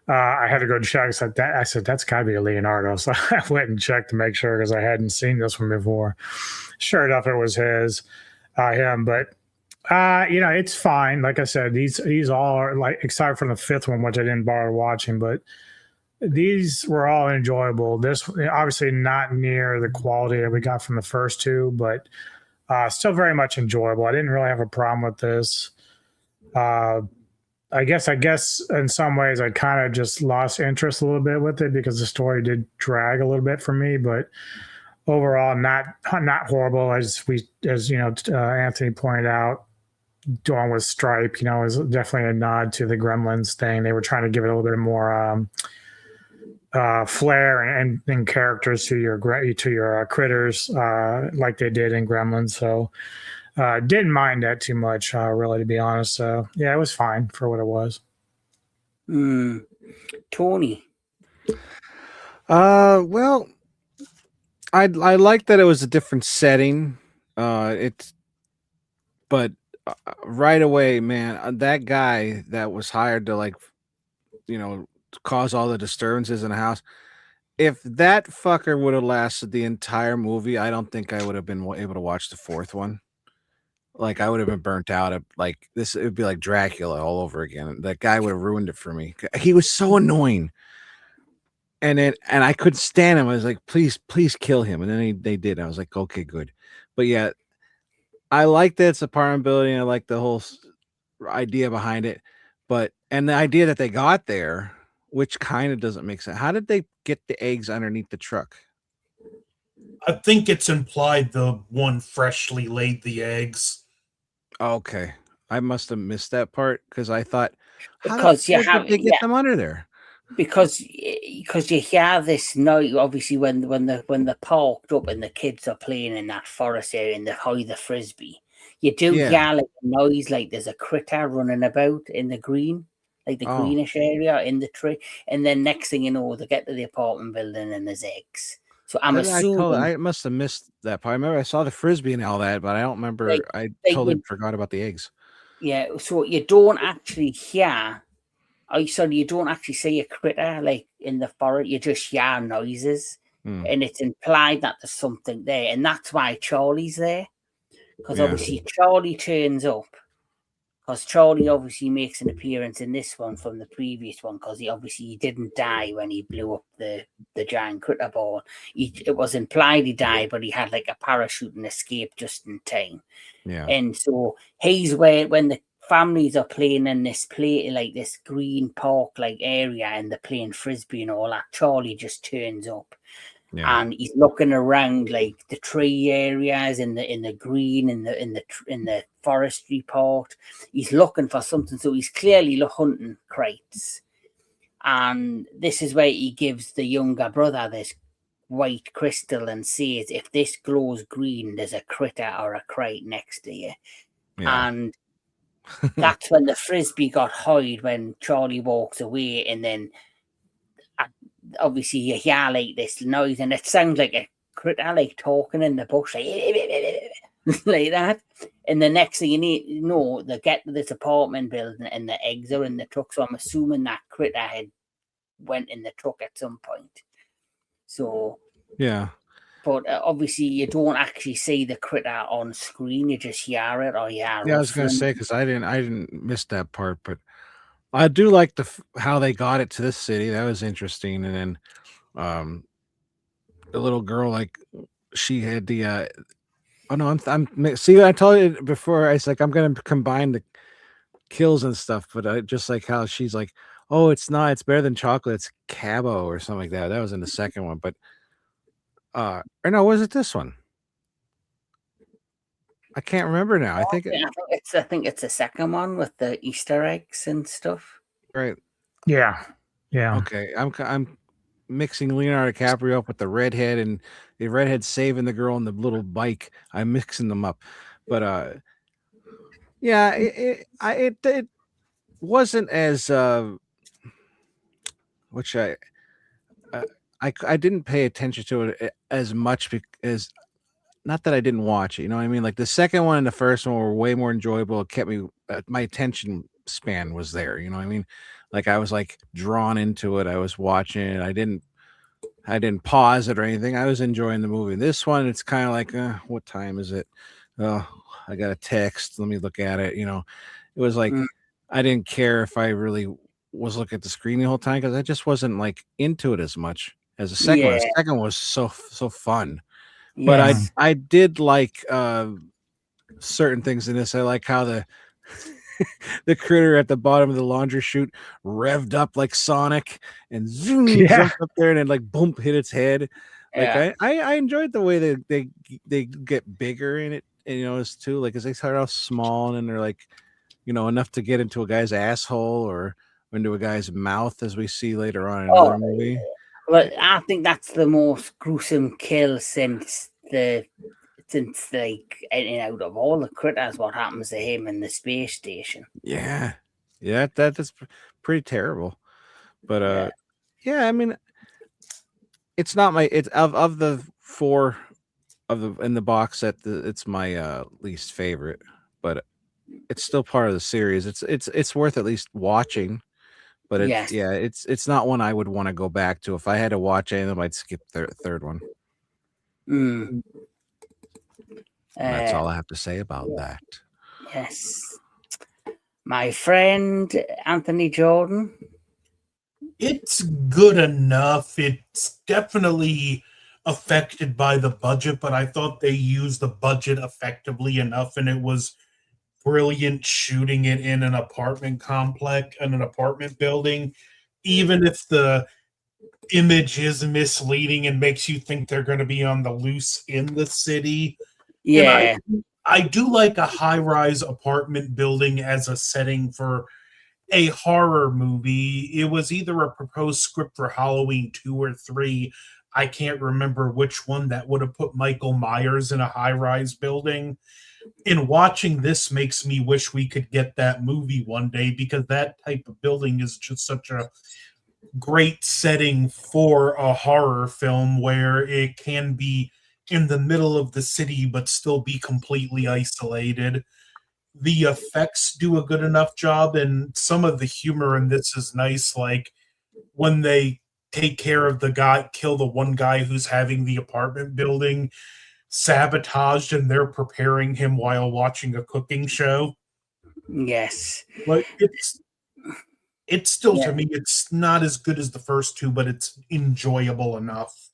I had to go check. I said that's got to be a Leonardo. So I went and checked to make sure, because I hadn't seen this one before. Sure enough, it was him. But it's fine. Like I said, these all are, like, except for the fifth one, which I didn't bother watching, but these were all enjoyable. This obviously not near the quality that we got from the first two, but still very much enjoyable. I didn't really have a problem with this. I guess in some ways I kind of just lost interest a little bit with it, because the story did drag a little bit for me, but overall not horrible. As Anthony pointed out, doing with Stripe, is definitely a nod to the Gremlins thing. They were trying to give it a little bit more flair and characters to your critters, like they did in Gremlins. So didn't mind that too much, really, to be honest. So yeah, it was fine for what it was. Tony. Well, I like that it was a different setting. But right away, man, that guy that was hired to cause all the disturbances in the house. If that fucker would have lasted the entire movie, I don't think I would have been able to watch the fourth one. Like, I would have been burnt out. It would be like Dracula all over again. That guy would have ruined it for me. He was so annoying. And I couldn't stand him. I was like, please kill him. And then they did. I was like, okay, good. But yeah, I like that it's apartment building. I like the whole idea behind it. And the idea that they got there which kind of doesn't make sense. How did they get the eggs underneath the truck? I think it's implied the one freshly laid the eggs. Okay, I must have missed that part because I thought, how Because the you heck have, did they get them under there? because you hear this noise, obviously when they're parked up and the kids are playing in that forest area and they hide the frisbee, you do hear like a noise, like there's a critter running about in the green, like the greenish area in the tree, and then next thing you know, they get to the apartment building and there's eggs. So I'm assuming I must have missed that part. I remember I saw the frisbee and all that, but I don't remember. like, I totally forgot about the eggs. Yeah, so you don't actually hear. You don't actually see a critter like in the forest. You just hear noises, and it's implied that there's something there, and that's why Charlie's there. Because obviously Charlie turns up. Because Charlie obviously makes an appearance in this one from the previous one. Because he didn't die when he blew up the giant critter ball. It was implied he died, but he had like a parachute and escaped just in time. Yeah, and so he's where when the families are playing in this like this green park like area and they're playing frisbee and all that, Charlie just turns up and he's looking around like the tree areas in the green in the forestry part. He's looking for something, so he's clearly hunting crates, and this is where he gives the younger brother this white crystal and says, if this glows green, there's a critter or a crate next to you. And that's when the frisbee got hide when Charlie walks away, and then obviously you hear like this noise and it sounds like a critter like talking in the bush like that, and the next thing you know, they get to this apartment building and the eggs are in the truck, so I'm assuming that critter had went in the truck at some point. So but obviously you don't actually see the critter on screen, you just hear it or hear it. I was gonna say, because I didn't miss that part, but I do like how they got it to this city. That was interesting. And then the little girl, like, she had the oh no, I'm see, I told you before, I was like, I'm gonna combine the kills and stuff, but I just like how she's like, oh, it's better than chocolate, it's Cabo or something like that. That was in the second one, but or no, was it this one? I can't remember now. I think it's the second one with the Easter eggs and stuff. Right. Yeah. Okay. I'm mixing Leonardo DiCaprio up with the redhead, and the redhead saving the girl on the little bike. I'm mixing them up, but yeah, it wasn't as which I didn't pay attention to it as much because, not that I didn't watch it, you know what I mean? Like the second one and the first one were way more enjoyable. It kept me, my attention span was there, you know what I mean? Like I was like drawn into it. I was watching it. I didn't pause it or anything. I was enjoying the movie. This one, it's kind of like, what time is it? Oh, I got a text. Let me look at it. You know, it was like, I didn't care if I really was looking at the screen the whole time because I just wasn't like into it as much as the second one. The second was so fun. But I did like certain things in this. I like how the critter at the bottom of the laundry chute revved up like Sonic and zoom, jumped up there and then like boom, hit its head. Like I enjoyed the way they get bigger in it, and you know, it's too like as they start off small and then they're like, you know, enough to get into a guy's asshole or into a guy's mouth, as we see later on in another movie. But I think that's the most gruesome kill since like out of all the critters, what happens to him in the space station. Yeah, that's pretty terrible. But yeah, I mean, it's not my, it's of the four of the in the box set, it's my least favorite, but it's still part of the series. It's worth at least watching. But it's not one I would want to go back to. If I had to watch any of them, I'd skip the third one. That's all I have to say about that. Yes. My friend Anthony Jordan. It's good enough. It's definitely affected by the budget, but I thought they used the budget effectively enough, and it was brilliant shooting it in an apartment complex and an apartment building even if the image is misleading and makes you think they're going to be on the loose in the city. Yeah. And I do like a high-rise apartment building as a setting for a horror movie. It was either a proposed script for Halloween 2 or 3. I can't remember which one that would have put Michael Myers in a high-rise building. And watching this makes me wish we could get that movie one day, because that type of building is just such a great setting for a horror film, where it can be in the middle of the city but still be completely isolated. The effects do a good enough job, and some of the humor in this is nice, like when they take care of the guy, kill the one guy who's having the apartment building sabotaged, and they're preparing him while watching a cooking show. Yes. But it's still, to me, it's not as good as the first two, but it's enjoyable enough.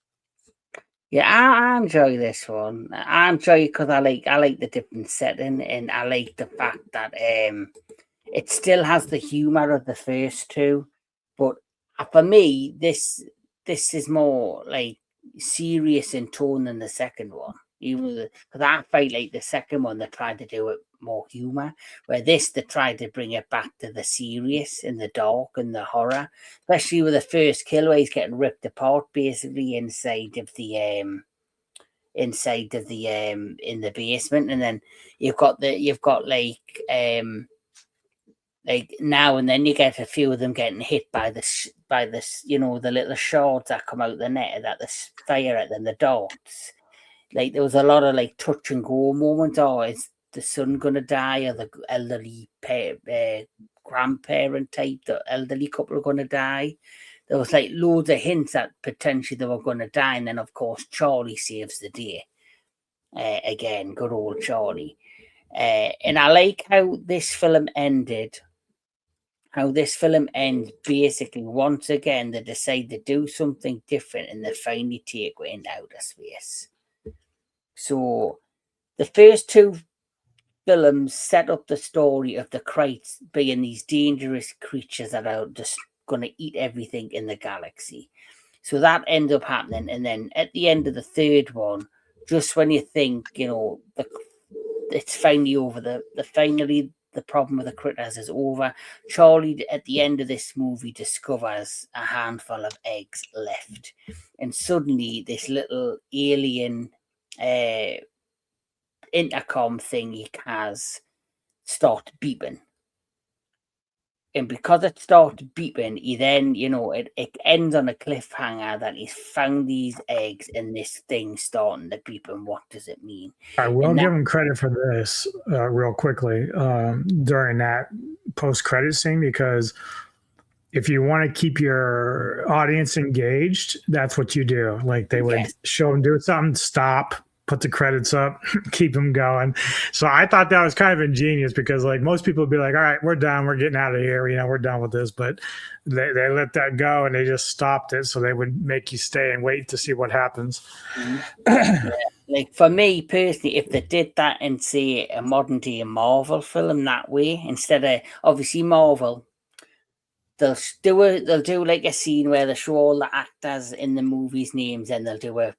Yeah, I enjoy this one. I enjoy it because I like the different setting, and I like the fact that it still has the humor of the first two, but for me, this is more like serious in tone than the second one. Even because I felt like the second one they tried to do it more humor, where this they tried to bring it back to the serious and the dark and the horror, especially with the first kill where he's getting ripped apart basically inside of the in the basement, and then you've got like now and then you get a few of them getting hit by this the little shards that come out the net that the fire at them, the darts. Like there was a lot of like touch and go moments. Oh, is the son gonna die, or the elderly grandparent type, the elderly couple are gonna die? There was like loads of hints that potentially they were gonna die, and then of course Charlie saves the day. Again, good old Charlie. And I like how this film ended. How this film ends basically once again they decide to do something different and they finally take it into outer space. So the first two films set up the story of the Krites being these dangerous creatures that are just going to eat everything in the galaxy. So that ends up happening, and then at the end of the third one, just when you think it's finally over, the problem with the critters is over, Charlie at the end of this movie discovers a handful of eggs left, and suddenly this little alien intercom thing he has start beeping, and because it starts beeping, he then it ends on a cliffhanger that he's found these eggs and this thing starting to beep. And what does it mean? I will give him credit for this real quickly during that post-credit scene, because if you want to keep your audience engaged, that's what you do. Like they would show them doing something, stop, put the credits up, keep them going. So I thought that was kind of ingenious, because like most people would be like, all right, we're done, we're getting out of here, we're done with this. But they let that go and they just stopped it, so they would make you stay and wait to see what happens. Like for me personally, if they did that and say a modern day Marvel film that way, instead of obviously Marvel, they'll do like a scene where they show all the actors in the movie's names, and they'll do a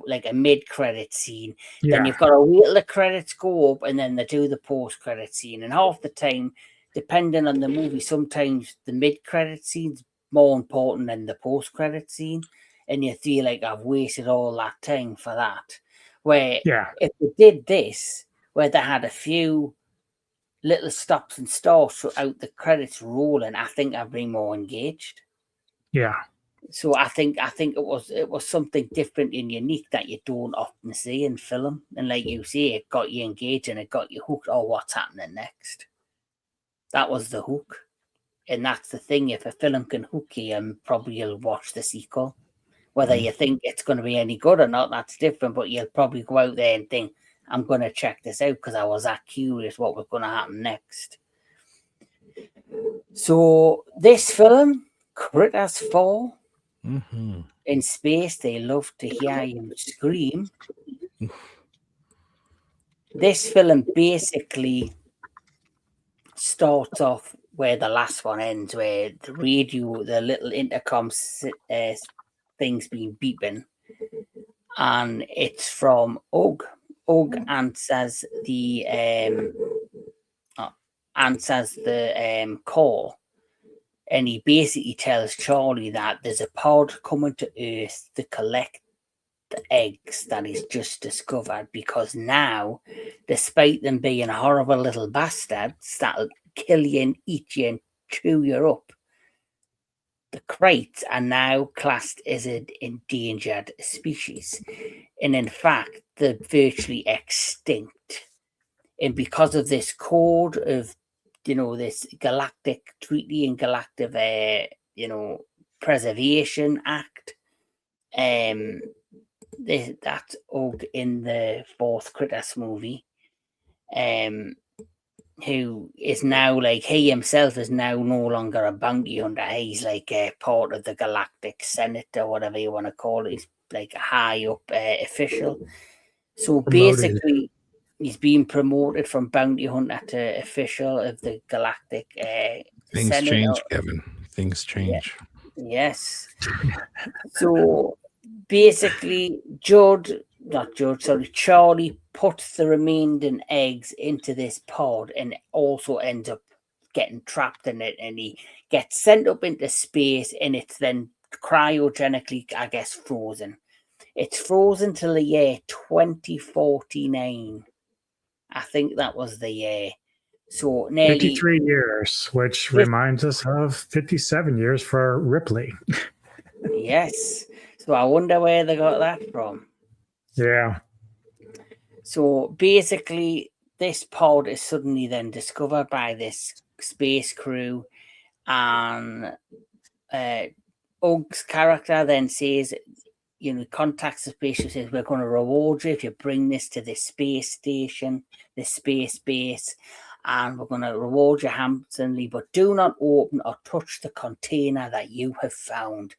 like a mid-credit scene. Then you've got to wait till the credits go up, and then they do the post-credit scene. And half the time, depending on the movie, sometimes the mid-credit scene's more important than the post-credit scene, and you feel like I've wasted all that time for that. Where if they did this, where they had a few little stops and starts throughout the credits rolling, I think I'd be more engaged. So I think it was something different and unique that you don't often see in film. And like you say, it got you engaged and it got you hooked. Oh, what's happening next? That was the hook. And that's the thing. If a film can hook you, probably you'll watch the sequel. Whether you think it's going to be any good or not, that's different. But you'll probably go out there and think, I'm going to check this out because I was that curious what was going to happen next. So this film, Critters 4, in space, they love to hear you scream. This film basically starts off where the last one ends, where the radio, the little intercom thing's been beeping, and it's from Ugg. Ugg answers the call, and he basically tells Charlie that there's a pod coming to Earth to collect the eggs that he's just discovered, because now, despite them being horrible little bastards that'll kill you and eat you and chew you up, the kraits are now classed as an endangered species, and in fact they're virtually extinct. And because of this code of, this galactic treaty and galactic preservation act, that's Ugg in the fourth Critters movie, who is now he himself is now no longer a bounty hunter. He's like a part of the Galactic Senate or whatever you want to call it. He's like a high up official. So basically, he's being promoted from bounty hunter to official of the Galactic Things Senate. change, Kevin. Things change. Yeah. Yes. So basically, Charlie puts the remaining eggs into this pod and also ends up getting trapped in it, and he gets sent up into space, and it's then cryogenically, I guess, frozen. It's frozen till the year 2049. I think that was the year. So nearly 53 years, which reminds us of 57 years for Ripley. Yes. So I wonder where they got that from. Yeah. So basically, this pod is suddenly then discovered by this space crew, and Ugg's character then says, contacts the spaceship, says, we're going to reward you if you bring this to this space station, this space base, and we're going to reward you handsomely, but do not open or touch the container that you have found.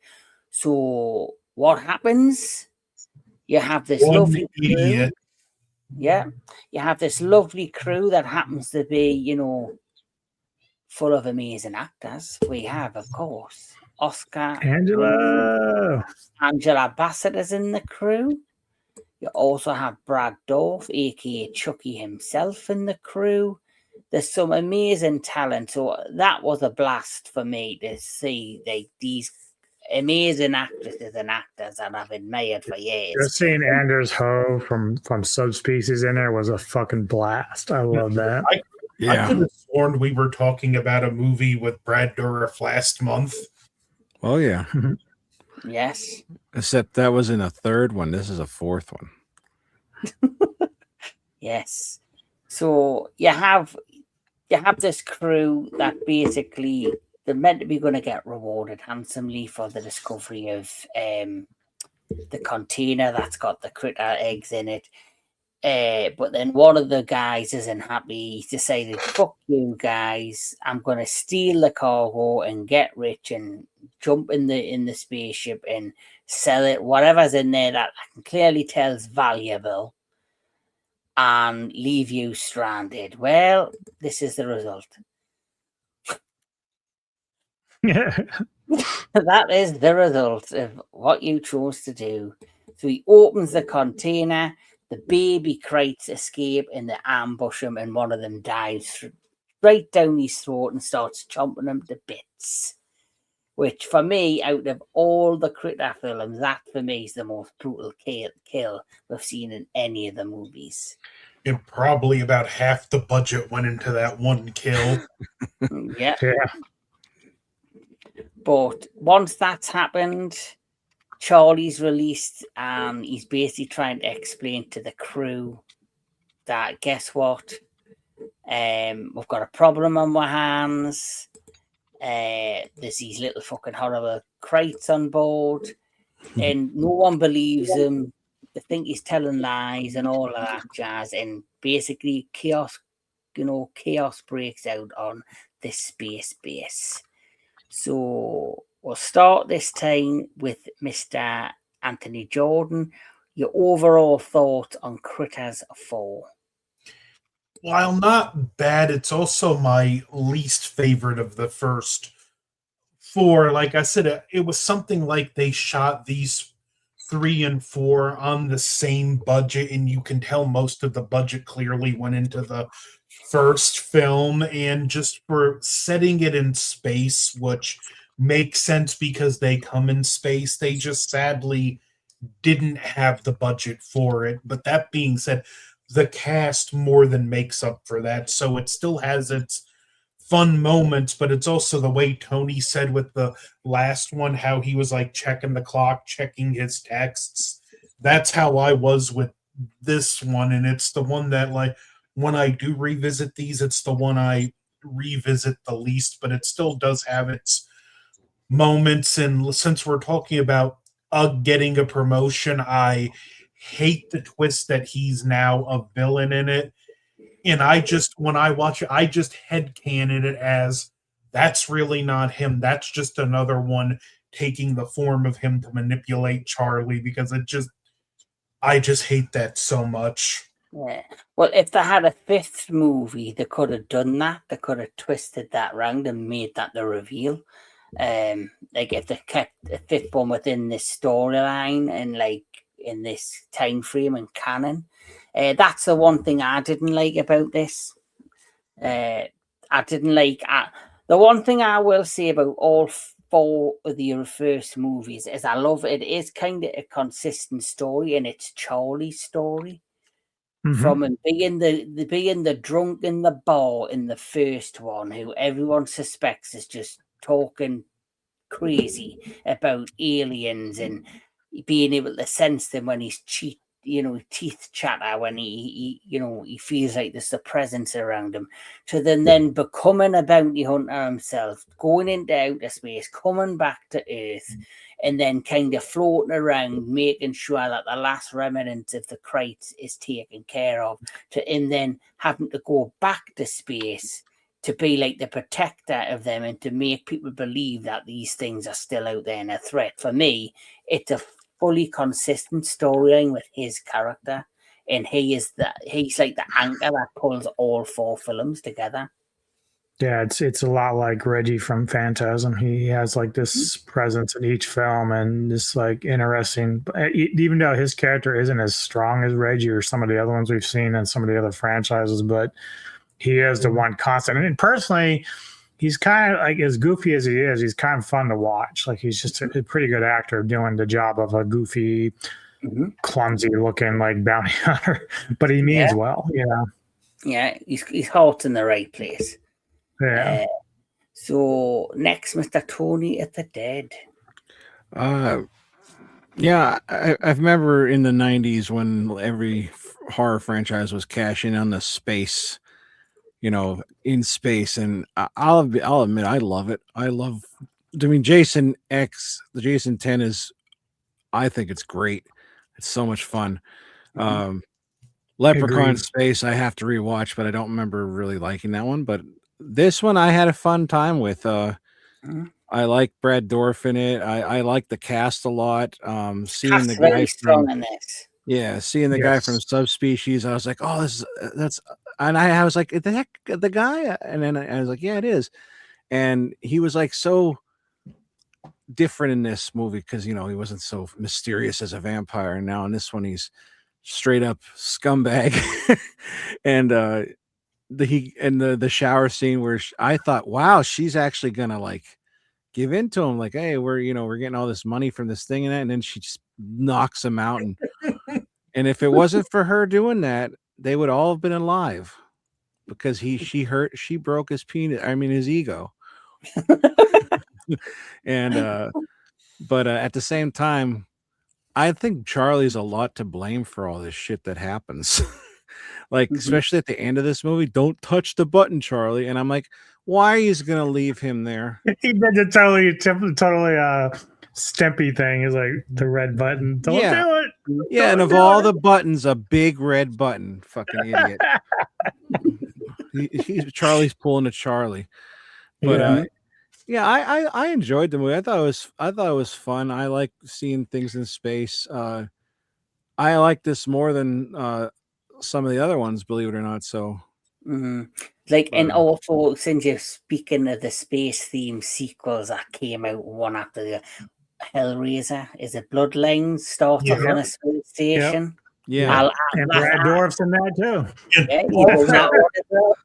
So what happens? You have this lovely crew. Yeah, you have this lovely crew that happens to be, full of amazing actors. We have, of course, Angela Bassett is in the crew. You also have Brad Dourif, aka Chucky himself, in the crew. There's some amazing talent. So that was a blast for me to see these amazing actresses and actors that I've admired for years. Just seeing Anders Ho from Subspecies in there was a fucking blast. I love that. I could have sworn we were talking about a movie with Brad Dourif last month. Oh yeah. Yes. Except that was in a third one. This is a fourth one. Yes. So you have this crew that basically they're meant to be going to get rewarded handsomely for the discovery of the container that's got the critter eggs in it. But then one of the guys isn't happy. He's decided, fuck you guys, I'm going to steal the cargo and get rich and jump in the spaceship and sell it, whatever's in there that I can clearly tell is valuable, and leave you stranded. Well, this is the result. That is the result of what you chose to do. So he opens the container, the baby kraits escape, and they ambush him, and one of them dives right down his throat and starts chomping him to bits. Which, for me, out of all the Critter films, that for me is the most brutal kill we've seen in any of the movies. And probably about half the budget went into that one kill. Yeah. But once that's happened, Charlie's released, and he's basically trying to explain to the crew that, guess what? We've got a problem on our hands. There's these little fucking horrible kraits on board, and no one believes him. They think he's telling lies and all of that jazz. And basically, chaos breaks out on this space base. So we'll start this time with Mr. Anthony Jordan. Your overall thoughts on Critters 4? while not bad, it's also my least favorite of the first four. Like I said, it was something like they shot these 3 and 4 on the same budget, and you can tell most of the budget clearly went into the first film, and just for setting it in space, which makes sense because they come in space, they just sadly didn't have the budget for it. But that being said, the cast more than makes up for that. So it still has its fun moments, but it's also the way Tony said with the last one, how he was like checking the clock, checking his texts. That's how I was with this one. And it's the one that, like, when I do revisit these, it's the one I revisit the least, but it still does have its moments. And since we're talking about getting a promotion, I hate the twist that he's now a villain in it. And I just, when I watch it, I just headcanon it as that's really not him. That's just another one taking the form of him to manipulate Charlie, because I just hate that so much. Yeah. Well, if they had a fifth movie, they could have done that. They could have twisted that round and made that the reveal. Like if they kept a fifth one within this storyline and like in this time frame and canon. That's the one thing I didn't like about this. I didn't like the one thing I will say about all four of the first movies is I love it. It is kind of a consistent story, and it's Charlie's story. From him being the drunk in the bar in the first one, who everyone suspects is just talking crazy about aliens and being able to sense them when he's teeth chatter when he feels like there's a presence around him, to then becoming a bounty hunter himself, going into outer space, coming back to Earth, and then kind of floating around, making sure that the last remnants of the Krites is taken care of, and then having to go back to space to be like the protector of them and to make people believe that these things are still out there and a threat. For me, it's a fully consistent storyline with his character, and he's like the anchor that pulls all four films together. Yeah, it's a lot like Reggie from Phantasm. He has like this presence in each film, and this like interesting. Even though his character isn't as strong as Reggie or some of the other ones we've seen in some of the other franchises, but he is the one constant. And personally, he's kind of like, as goofy as he is, he's kind of fun to watch. Like he's just a pretty good actor doing the job of a goofy, clumsy looking like bounty hunter, but he means well, you know. Yeah, he's heart's in the right place. Yeah. So next, Mr. Tony at the Dead. Yeah, I remember in the 90s when every horror franchise was cashing on the space, in space, and I'll admit I love it. Jason X, the Jason 10 is, I think it's great. It's so much fun. Leprechaun Agreed. Space I have to rewatch, but I don't remember really liking that one. But this one I had a fun time with. I like Brad Dourif in it. I like the cast a lot. Seeing the guy strong in this. Yeah, seeing the guy from Subspecies, I was like, oh, and I was like, the heck, the guy? And then I was like, yeah, it is. And he was like so different in this movie because, he wasn't so mysterious as a vampire. And now in this one, he's straight up scumbag. And the shower scene where I thought, wow, she's actually gonna like give in to him, like, hey, we're getting all this money from this thing, and then she just knocks him out. And if it wasn't for her doing that, they would all have been alive, because she broke his his ego. And but at the same time, I think Charlie's a lot to blame for all this shit that happens. Like, especially at the end of this movie, don't touch the button, Charlie. And I'm like, why are you gonna leave him there? He did the totally Stempy thing. Is like the red button. Don't do it. Yeah, and of all the buttons, a big red button. Fucking idiot. Charlie's pulling a Charlie. But I enjoyed the movie. I thought it was fun. I like seeing things in space. I like this more than some of the other ones, believe it or not. So Like, and also, since you're speaking of the space theme sequels that came out one after the Hellraiser, is it Bloodlines? Starts off on a space station. Yeah. And Brad Dourif's in that too. Yeah, he's in that one as well.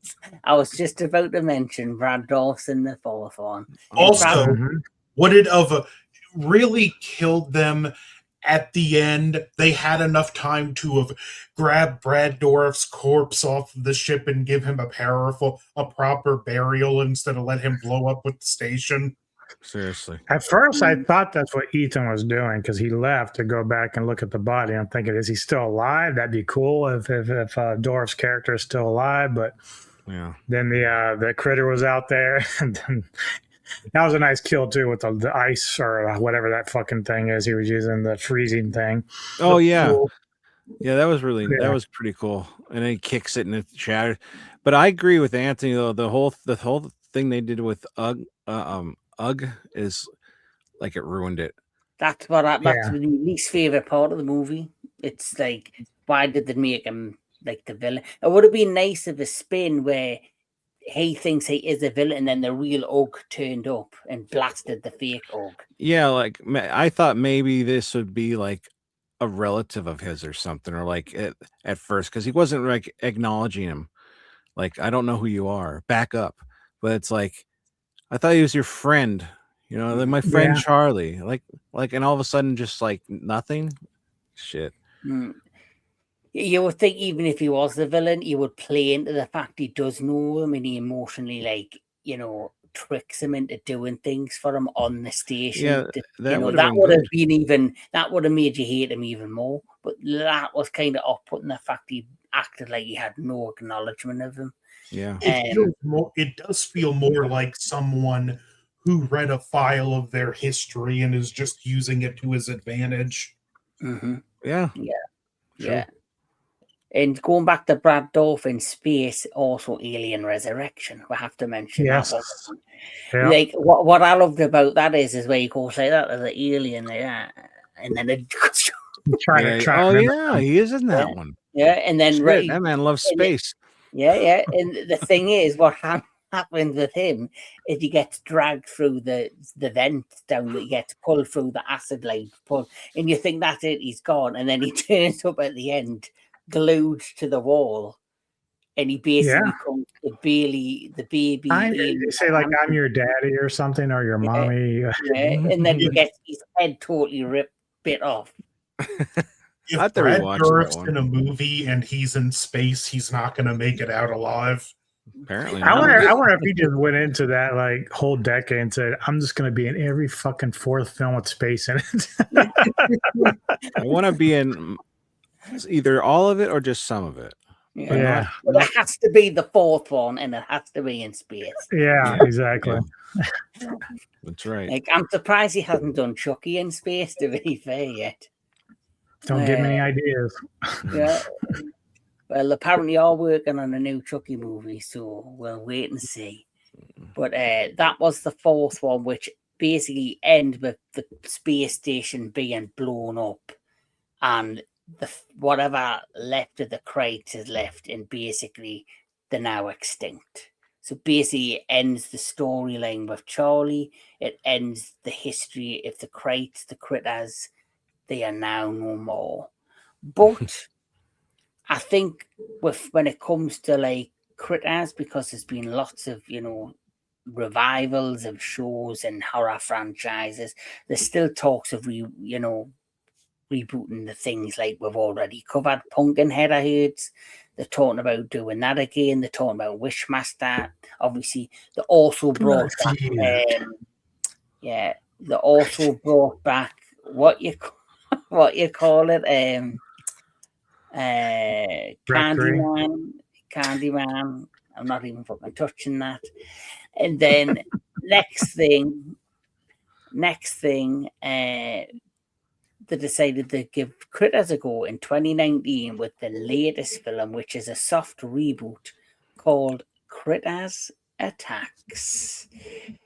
I was just about to mention Brad Dourif's in the fourth one. Also, would it have really killed them at the end? They had enough time to have grabbed Brad Dourif's corpse off the ship and give him a proper burial instead of let him blow up with the station. Seriously. At first, I thought that's what Ethan was doing because he left to go back and look at the body. I'm thinking, is he still alive? That'd be cool if Dorff's character is still alive. But then the critter was out there, and then that was a nice kill too with the ice or whatever that fucking thing is he was using, the freezing thing. Oh yeah, yeah, that was that was pretty cool. And then he kicks it and it shattered. But I agree with Anthony though. The whole thing they did with Ugg is like it ruined it. That's the least favorite part of the movie. It's like, why did they make him like the villain? It would have been nice if a spin where he thinks he is a villain and then the real Ugg turned up and blasted the fake Ugg. Yeah, like I thought maybe this would be like a relative of his or something, or like at first, because he wasn't like acknowledging him. Like, I don't know who you are. Back up. But it's like, I thought he was your friend, you know, like my friend Charlie, like, and all of a sudden, just like nothing. Shit. You would think even if he was the villain, he would play into the fact he does know him and he emotionally, like, you know, tricks him into doing things for him on the station. Yeah, that would have been even, that would have made you hate him even more. But that was kind of off-putting, the fact he acted like he had no acknowledgement of him. Yeah, it does feel more like someone who read a file of their history and is just using it to his advantage. Yeah. And going back to Brad Dourif in space, also Alien Resurrection, we have to mention that one. Yeah. Like, what I loved about that is where he goes like that as an alien, and then it goes he is in that one. Yeah, and then that man loves space. And the thing is, what happens with him is he gets dragged through the vent down, he gets pulled through the acid line, and you think that's it, he's gone, and then he turns up at the end, glued to the wall, and he basically becomes the baby. They say like, I'm your daddy or something, or your mommy. And then he gets his head totally bit off. If Brad Dourif's in a movie and he's in space, he's not going to make it out alive. Apparently, I wonder if he just went into that like whole decade and said, "I'm just going to be in every fucking fourth film with space in it." I want to be in either all of it or just some of it. Yeah. But it has to be the fourth one, and it has to be in space. Yeah, exactly. That's right. Like, I'm surprised he hasn't done Chucky in space, to be fair, yet. Don't give me any ideas. Yeah. Well, apparently you're working on a new Chucky movie, so we'll wait and see. But that was the fourth one, which basically ends with the space station being blown up, and whatever left of the crates is left, and basically they're now extinct. So basically it ends the storyline with Charlie. It ends the history of the crates, the critters. They are now no more. But I think when it comes to like critters, because there's been lots of, you know, revivals of shows and horror franchises, there's still talks of rebooting the things like we've already covered. Pumpkinhead, I heard, they're talking about doing that again. They're talking about Wishmaster. Obviously, they also brought back they also brought back what you call it, Candyman. I'm not even fucking touching that. And then next thing, they decided to give Critters a go in 2019 with the latest film, which is a soft reboot called Critters Attacks.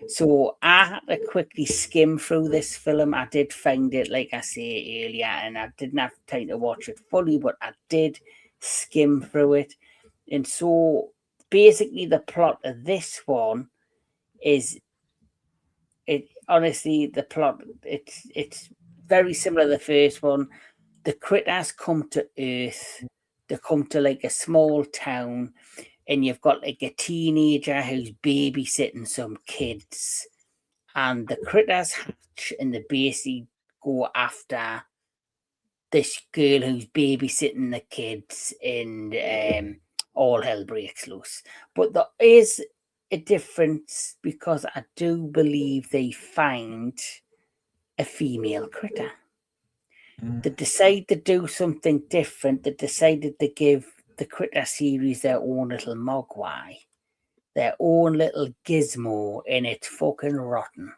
So I had to quickly skim through this film. I did find it, like I say earlier, and I didn't have time to watch it fully, but I did skim through it. And so basically the plot of this one is honestly the plot it's very similar to the first one. The critters come to Earth. They come to like a small town, and you've got like a teenager who's babysitting some kids, and the critters hatch and they basically go after this girl who's babysitting the kids, and all hell breaks loose. But there is a difference because I do believe they find a female critter. They decide to do something different. They decided to give the critter series their own little mogwai, their own little gizmo, and it's fucking rotten.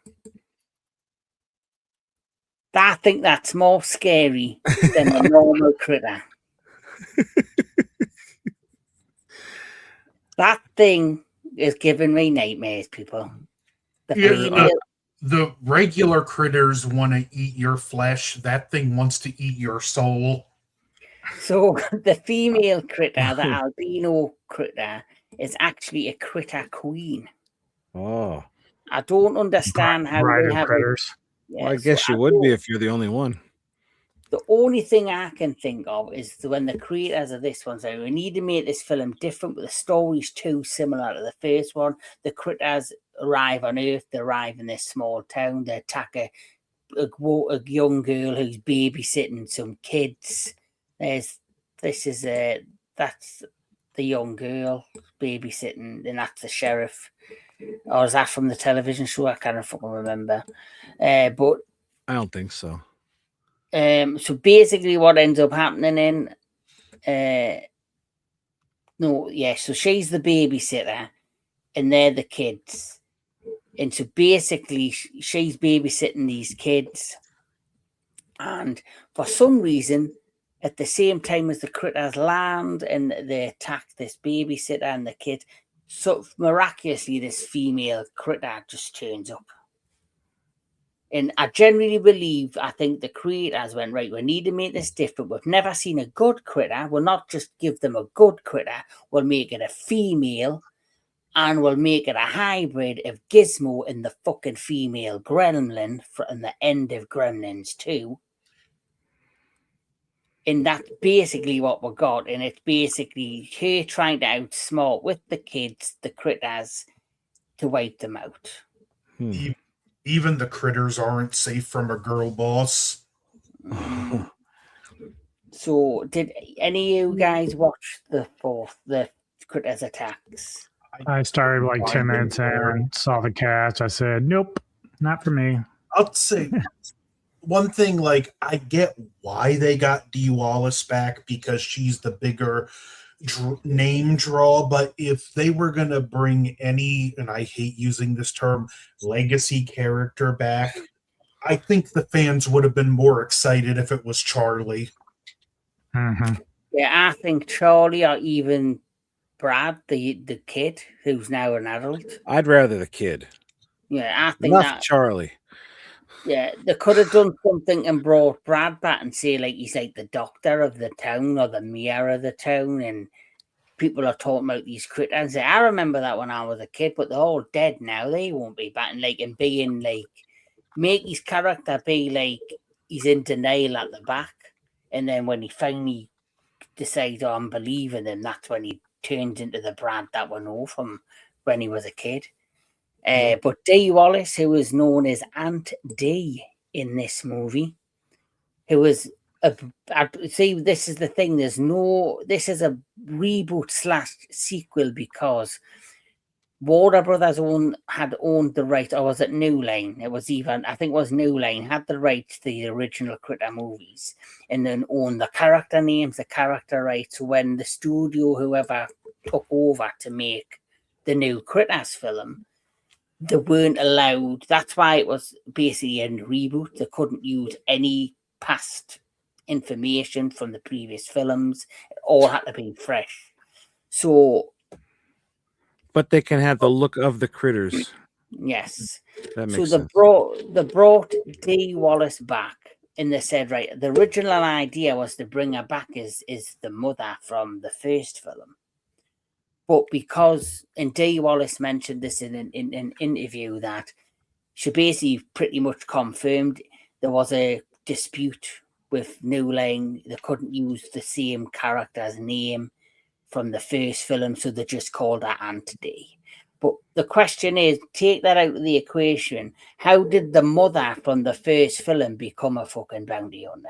I think that's more scary than a normal critter. That thing is giving me nightmares, people. The regular critters want to eat your flesh. That thing wants to eat your soul. So the female critter, the albino critter, is actually a critter queen. Oh. I don't understand how they have critters. Yeah, well, I guess you would be if you're the only one. The only thing I can think of is when the creators of this one say, we need to make this film different, but the story's too similar to the first one. The critters arrive on Earth, they arrive in this small town, they attack a young girl who's babysitting some kids. That's the young girl babysitting, and that's the sheriff. Or is that from the television show? I can't fucking remember. But I don't think so. So basically what ends up happening so she's the babysitter and they're the kids. And so basically she's babysitting these kids. And for some reason, at the same time as the critters land and they attack this babysitter and the kid, so miraculously this female critter just turns up. And I generally believe, I think the creators went, right, we need to make this different. We've never seen a good critter. We'll not just give them a good critter. We'll make it a female, and we'll make it a hybrid of Gizmo and the fucking female gremlin from the end of Gremlins 2. And that's basically what we got. And it's basically her trying to outsmart with the kids, the critters, to wipe them out. Even the critters aren't safe from a girl boss. So, did any of you guys watch the critters attacks? I started like 10 minutes in and saw the cast. I said, nope, not for me. I'll say one thing, like, I get why they got Dee Wallace back because she's the bigger name draw, but if they were going to bring any, and I hate using this term, legacy character back, I think the fans would have been more excited if it was Charlie. Mm-hmm. Yeah, I think Charlie or even Brad, the kid who's now an adult. I'd rather the kid. Yeah, I think Enough Charlie. Yeah, they could have done something and brought Brad back and say like he's like the doctor of the town or the mayor of the town, and people are talking about these critters. I remember that when I was a kid, but they're all dead now. They won't be back. And being like, make his character be like he's in denial at the back, and then when he finally decides, oh, I'm believing him, that's when he turns into the Brad that we know from when he was a kid. But Dee Wallace, who was known as Aunt Dee in this movie, who was see, this is the thing. This is a reboot / sequel because Warner Brothers had owned the right, or was it New Line? I think it was New Line had the rights to the original Critter movies, and then owned the character names, the character rights. When the studio, whoever took over to make the new Critters film, they weren't allowed. That's why it was basically a reboot. They couldn't use any past information from the previous films. It all had to be fresh. So, but they can have the look of the critters. Yes. That makes sense. They brought Dee Wallace back, and they said, right, the original idea was to bring her back as the mother from the first film. But because, and Dee Wallace mentioned this in an interview, that she basically pretty much confirmed there was a dispute with New Line. They couldn't use the same character's name from the first film, so they just called her Aunt Dee. But the question is, take that out of the equation. How did the mother from the first film become a fucking bounty hunter?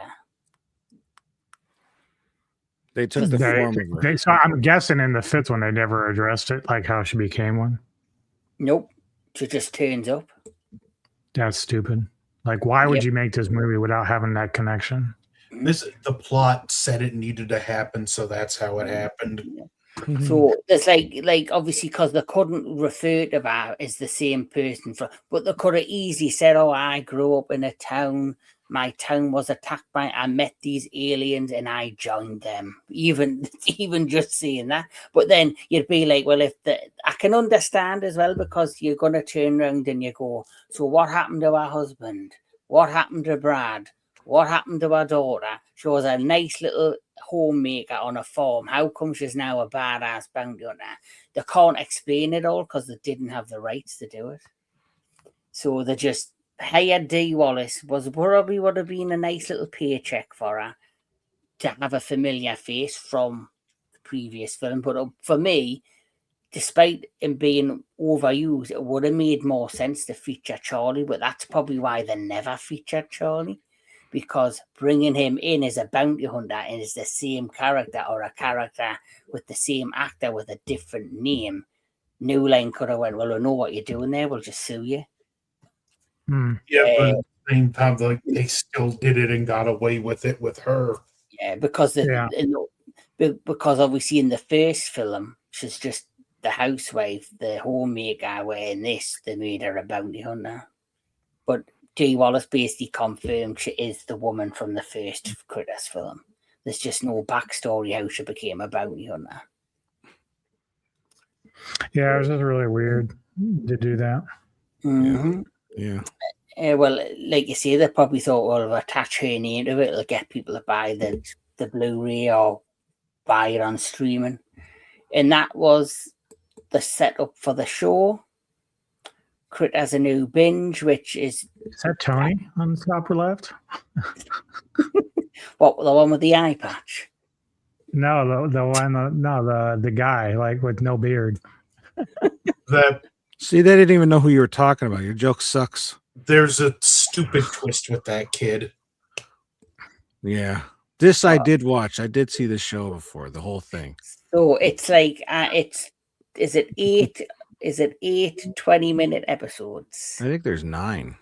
They took the form of her. So I'm guessing in the fifth one they never addressed it, like how she became one. Nope. She just turns up. That's stupid. Like, why would you make this movie without having that connection? The plot said it needed to happen, so that's how it happened. So there's like obviously, because they couldn't refer to her as the same person, but they could have easily said, "Oh, I grew up in a town. My town was attacked by. I met these aliens and I joined them." Even just saying that, but then you'd be like, "Well, I can understand as well, because you're gonna turn around and you go, so what happened to her husband? What happened to Brad? What happened to her daughter? She was a nice little homemaker on a farm. How come she's now a badass bounty hunter?" They can't explain it all because they didn't have the rights to do it. So they just hired Dee Wallace. Probably would have been a nice little paycheck for her to have a familiar face from the previous film. But for me, despite him being overused, it would have made more sense to feature Charlie. But that's probably why they never featured Charlie. Because bringing him in as a bounty hunter and is the same character, or a character with the same actor with a different name, New Line could have went, "Well, we know what you're doing there. We'll just sue you." Yeah, but at the same time, like, they still did it and got away with it with her. Yeah, because because obviously in the first film, she's just the housewife, the homemaker. Where in this, they made her a bounty hunter. But Dee Wallace basically confirmed she is the woman from the first Critters film. There's just no backstory how she became a bounty hunter. Yeah, it was just really weird to do that. Mm-hmm. Yeah. Well, like you say, they probably thought, well, if attach her name to it, it'll get people to buy the Blu-ray or buy it on streaming. And that was the setup for the show. Critters A New Binge, which is that Tony on the upper left? What, the one with the eye patch? No, the guy like with no beard. See, they didn't even know who you were talking about. Your joke sucks. There's a stupid twist with that kid. Yeah, this I did watch. I did see the show before, the whole thing. So it's like is it eight 20-minute episodes? I think there's 9.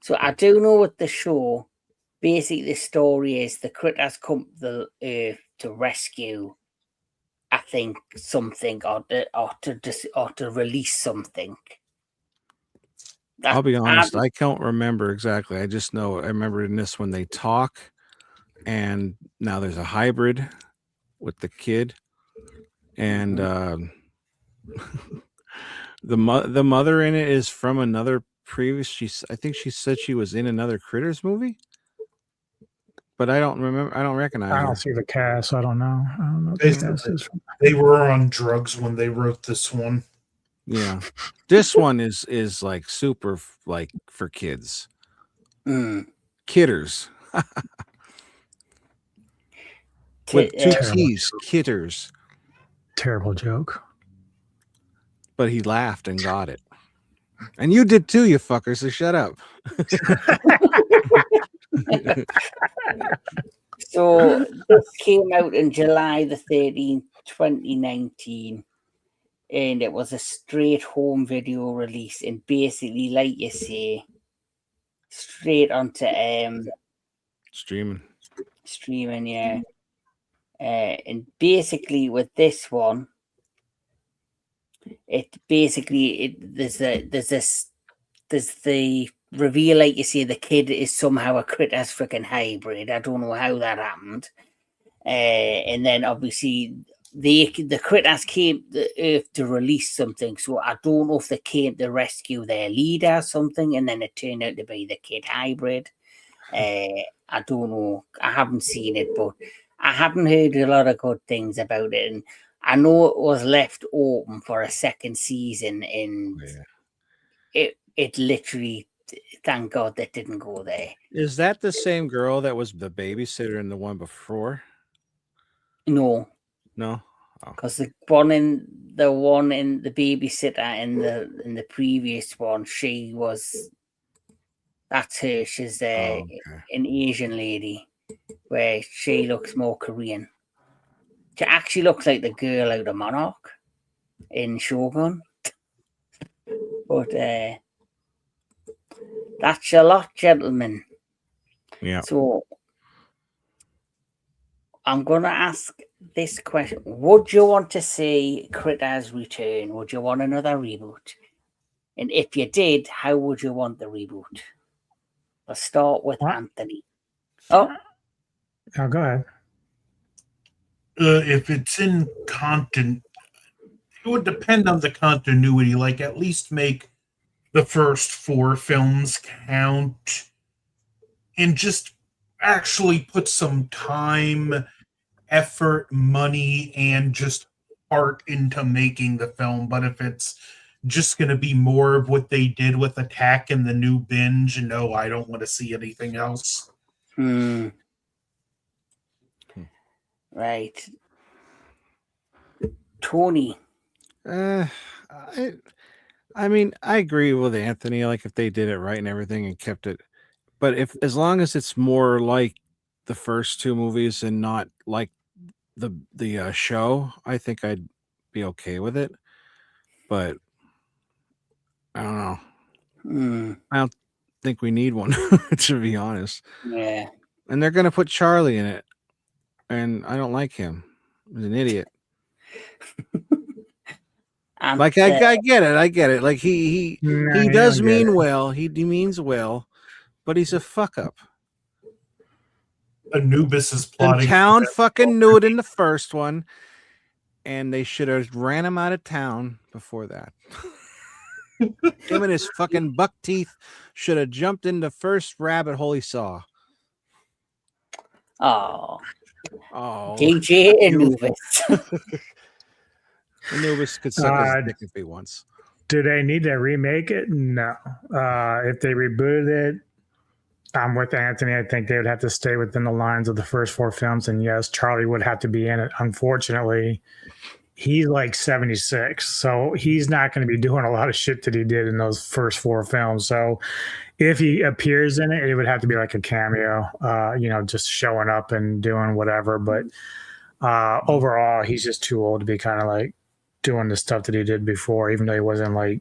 So I do know what the show, basically the story is, the critters come to the Earth to rescue, I think, something or to release something. I'll be honest, I can't remember exactly. I just know I remember in this when they talk, and now there's a hybrid with the kid, and the mother in it is from another previous. I think she said she was in another Critters movie, but I don't remember. I don't recognize. I don't see the cast. I don't know. I don't know what the cast is from. They were on drugs when they wrote this one. Yeah, this one is like super like for kids. Kidders. With 2 T's, kidders. Terrible joke. But he laughed and got it. And you did too, you fucker, so shut up. So this came out in July the 13th, 2019. And it was a straight home video release. And basically, like you say, straight onto streaming, yeah. And basically with this one, there's the reveal, like you say, the kid is somehow a Critters freaking hybrid. I don't know how that happened. And then obviously the Critters came to Earth to release something. So I don't know if they came to rescue their leader or something, and then it turned out to be the kid hybrid. I don't know. I haven't seen it, but I haven't heard a lot of good things about it. And I know it was left open for a second season, and it literally, thank God that didn't go there. Is that the same girl that was the babysitter in the one before? No, No. because the one in the babysitter in the previous one, that's her. She's an Asian lady, where she looks more Korean. She actually looks like the girl out of Monarch in Shogun. But that's a lot, gentlemen. Yeah. So I'm going to ask this question. Would you want to see Critters return? Would you want another reboot? And if you did, how would you want the reboot? Let's start with Anthony. Oh, go ahead. If it's in content, it would depend on the continuity. Like, at least make the first 4 films count, and just actually put some time, effort, money, and just heart into making the film. But if it's just going to be more of what they did with Attack and the new Binge, no, I don't want to see anything else. Right. Tony. I mean, I agree with Anthony. Like, if they did it right and everything and kept it, but as long as it's more like the first 2 movies and not like the show, I think I'd be okay with it. But I don't know. I don't think we need one, to be honest. Yeah. And they're gonna put Charlie in it, and I don't like him. He's an idiot. Like, I get it. Like, he does mean well. He means well, but he's a fuck up. Anubis is plotting. The town fucking knew it in the first one, and they should have ran him out of town before that. Him and his fucking buck teeth should have jumped in the first rabbit hole he saw. Oh. DJ Anubis. Anubis could suck his dick if he wants. Do they need to remake it? No. If they rebooted it, I'm with Anthony. I think they would have to stay within the lines of the first 4 films. And yes, Charlie would have to be in it. Unfortunately, he's like 76. So he's not going to be doing a lot of shit that he did in those first 4 films. So if he appears in it, it would have to be like a cameo, just showing up and doing whatever. But overall, he's just too old to be kind of like doing the stuff that he did before, even though he wasn't like,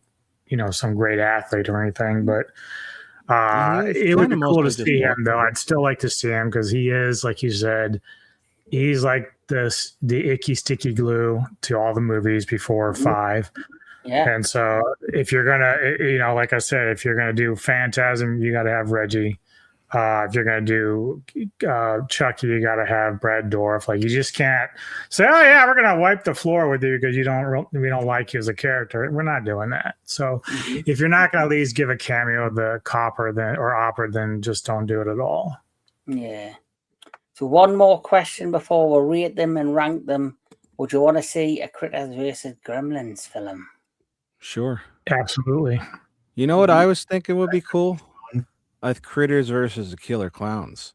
some great athlete or anything. But it would be cool to see him, though. I'd still like to see him because he is, like you said, he's like the icky, sticky glue to all the movies before 5. Yeah. And so if you're going to, like I said, if you're going to do Phantasm, you got to have Reggie. If you're going to do Chucky, you got to have Brad Dourif. Like, you just can't say, oh, yeah, we're going to wipe the floor with you because we don't like you as a character. We're not doing that. So if you're not going to at least give a cameo of the Opper, then just don't do it at all. Yeah. So one more question before we rate them and rank them. Would you want to see a Critters versus Gremlins film? Sure. Absolutely. You know what I was thinking would be cool? Critters versus the Killer Clowns,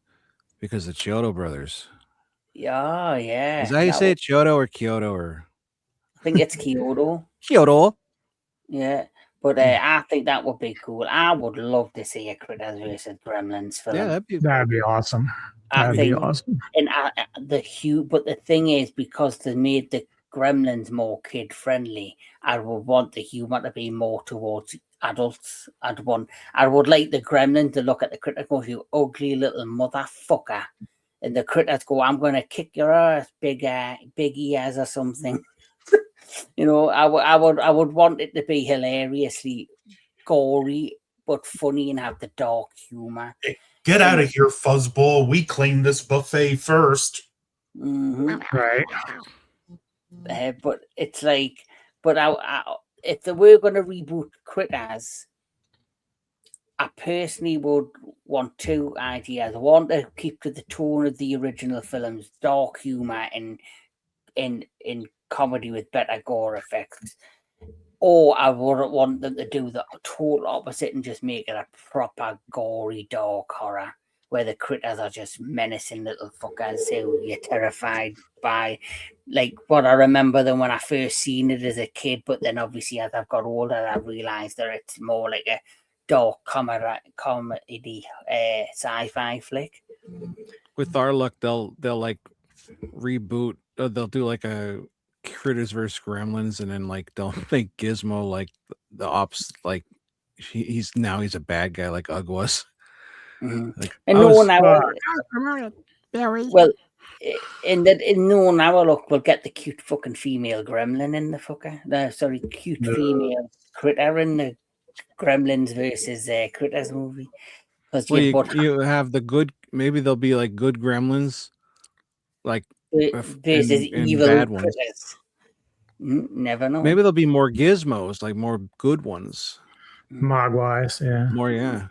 because the Chiodo brothers. Yeah. Is that how you say it, Chiodo or Kyoto? Or I think it's Kyoto. Kyoto. Yeah, but I think that would be cool. I would love to see a Critters versus Gremlins film. Yeah, that'd be awesome. That'd be awesome. And but the thing is, because they made the Gremlins more kid friendly, I would want the humor to be more towards adults. I would like the Gremlin to look at the Critter go, "You ugly little motherfucker," and the Critters go, "I'm going to kick your ass, big ears or something." I would want it to be hilariously gory but funny and have the dark humor. Hey, get out of here, fuzzball! We claimed this buffet first. Right. But it's like, if they were going to reboot Critters, I personally would want 2 ideas. I want to keep to the tone of the original films, dark humor and in comedy with better gore effects. Or I wouldn't want them to do the total opposite and just make it a proper gory dark horror where the critters are just menacing little fuckers who you're terrified by. Like what I remember them when I first seen it as a kid, but then obviously as I've got older, I realised that it's more like a dark comedy sci-fi flick. With our luck, they'll like reboot. They'll do like a Critters versus Gremlins, and then like they'll make Gizmo like the ops. Like he's a bad guy, like Ugg was. Mm-hmm. Like, and no one ever. Well, in no one ever look, we'll get the cute fucking female gremlin in the fucker. Cute female critter in the Gremlins versus Critters movie. Because you have the good. Maybe they'll be like good gremlins, like versus evil bad critters. Ones. Never know. Maybe there'll be more gizmos, like more good ones. Mogwais, yeah. More, yeah.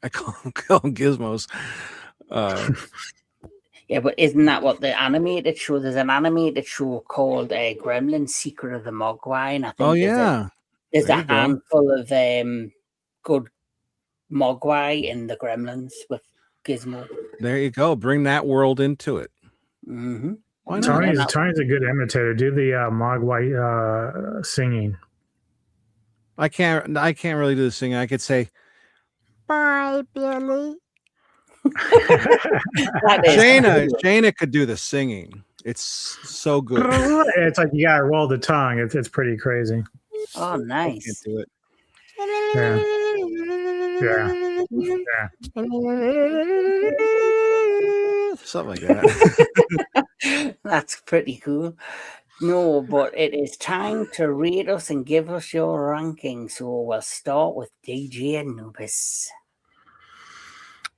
I call them gizmos. Yeah, but isn't that what the animated show? There's an animated show called Gremlins: Secret of the Mogwai, and I think there's a handful of good Mogwai in the Gremlins with Gizmo. There you go. Bring that world into it. Mm-hmm. Tony's a good imitator. Do the Mogwai singing. I can't really do the singing. I could say, "Bye, Billy." Shayna could do the singing. It's so good. It's like you gotta roll the tongue. It's pretty crazy. Oh, nice. I can't do it. Yeah. Something like that. That's pretty cool. No, but it is time to rate us and give us your ranking. So we'll start with DJ Anubis.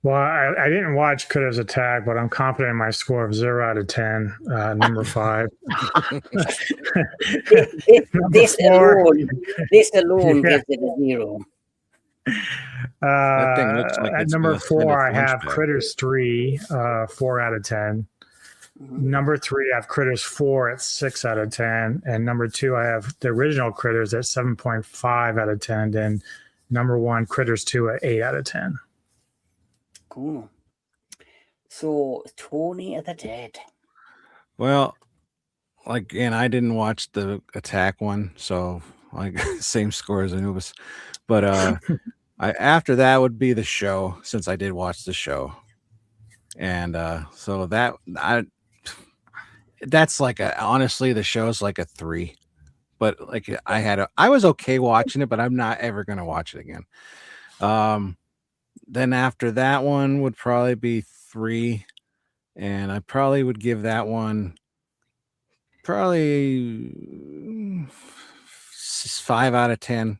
Well, I didn't watch Critters Attack, but I'm confident in my score of 0 out of 10. Number 5. this alone gives it a 0. That thing looks like at number 4, I have Critters 3, 4 out of 10. Mm-hmm. Number 3, I have Critters 4 at 6 out of 10. And number 2, I have the original Critters at 7.5 out of 10. And number 1, Critters 2 at 8 out of 10. Cool. So, Tony of the Dead. Well, and I didn't watch the Attack one, so like same score as Anubis. But after that would be the show, since I did watch the show, and so that's like honestly the show's like a 3. But like I was okay watching it, but I'm not ever gonna watch it again. Then after that one would probably be 3, and I probably would give that one probably 5 out of 10.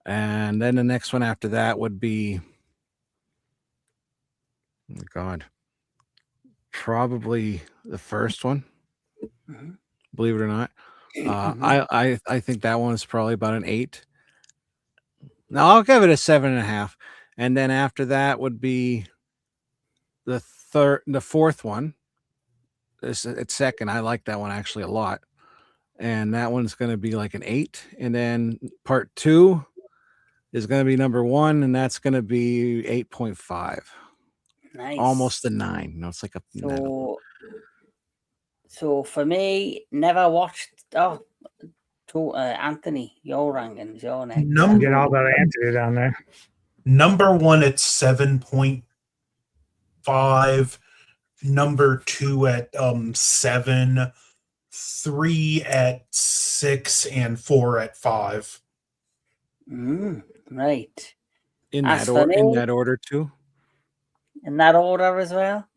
And then the next one after that would be, oh my God, probably the first one. Mm-hmm. Believe it or not, I think that one's probably about an 8. No, I'll give it a 7.5. And then after that would be the fourth one. It's second. I like that one actually a lot. And that one's going to be like an 8. And then part 2 is going to be number 1, and that's going to be 8.5. Nice. Almost a 9. No, it's like a. So for me, never watched. Anthony, your rankings, your next. Get all that Anthony down there. Number 1 at 7.5. Number 2 at 7. 3 at 6, and 4 at 5. Right. In that order too. In that order as well.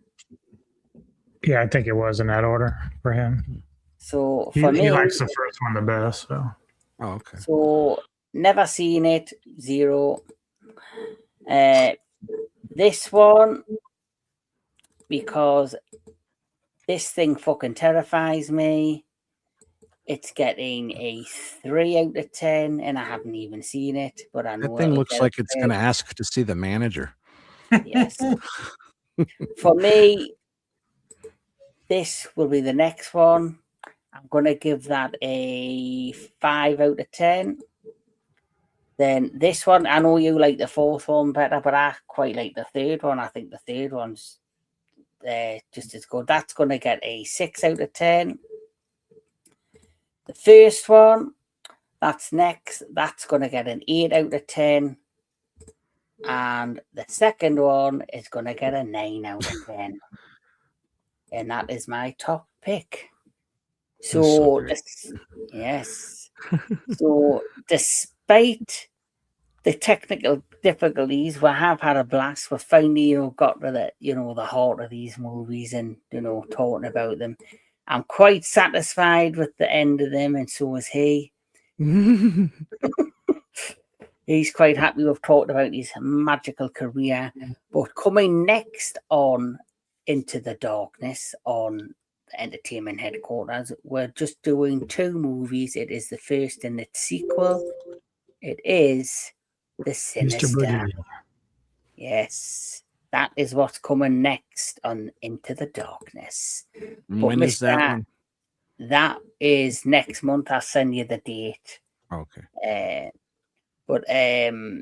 Yeah, I think it was in that order for him. So he me, likes the first one the best. So. Oh, okay. So never seen it. 0. This one, because this thing fucking terrifies me. It's getting a 3 out of 10, and I haven't even seen it. But I know that thing looks like it's going to ask to see the manager. Yes. For me, this will be the next one. I'm going to give that a 5 out of 10. Then this one, I know you like the fourth one better, but I quite like the third one. I think the third one's just as good. That's going to get a 6 out of 10. The first one, that's next. That's going to get an 8 out of 10. And the second one is going to get a 9 out of 10. And that is my top pick. So yes. So despite the technical difficulties, we have had a blast. We finally, got to the heart of these movies and, talking about them. I'm quite satisfied with the end of them, and so is he. He's quite happy we've talked about his magical career. But coming next on Into the Darkness on the Entertainment Headquarters, we're just doing 2 movies. It is the first in its sequel. It is The Sinister. Yes, that is what's coming next on Into the Darkness. When is that one? That is next month. I'll send you the date. Okay. But Mr.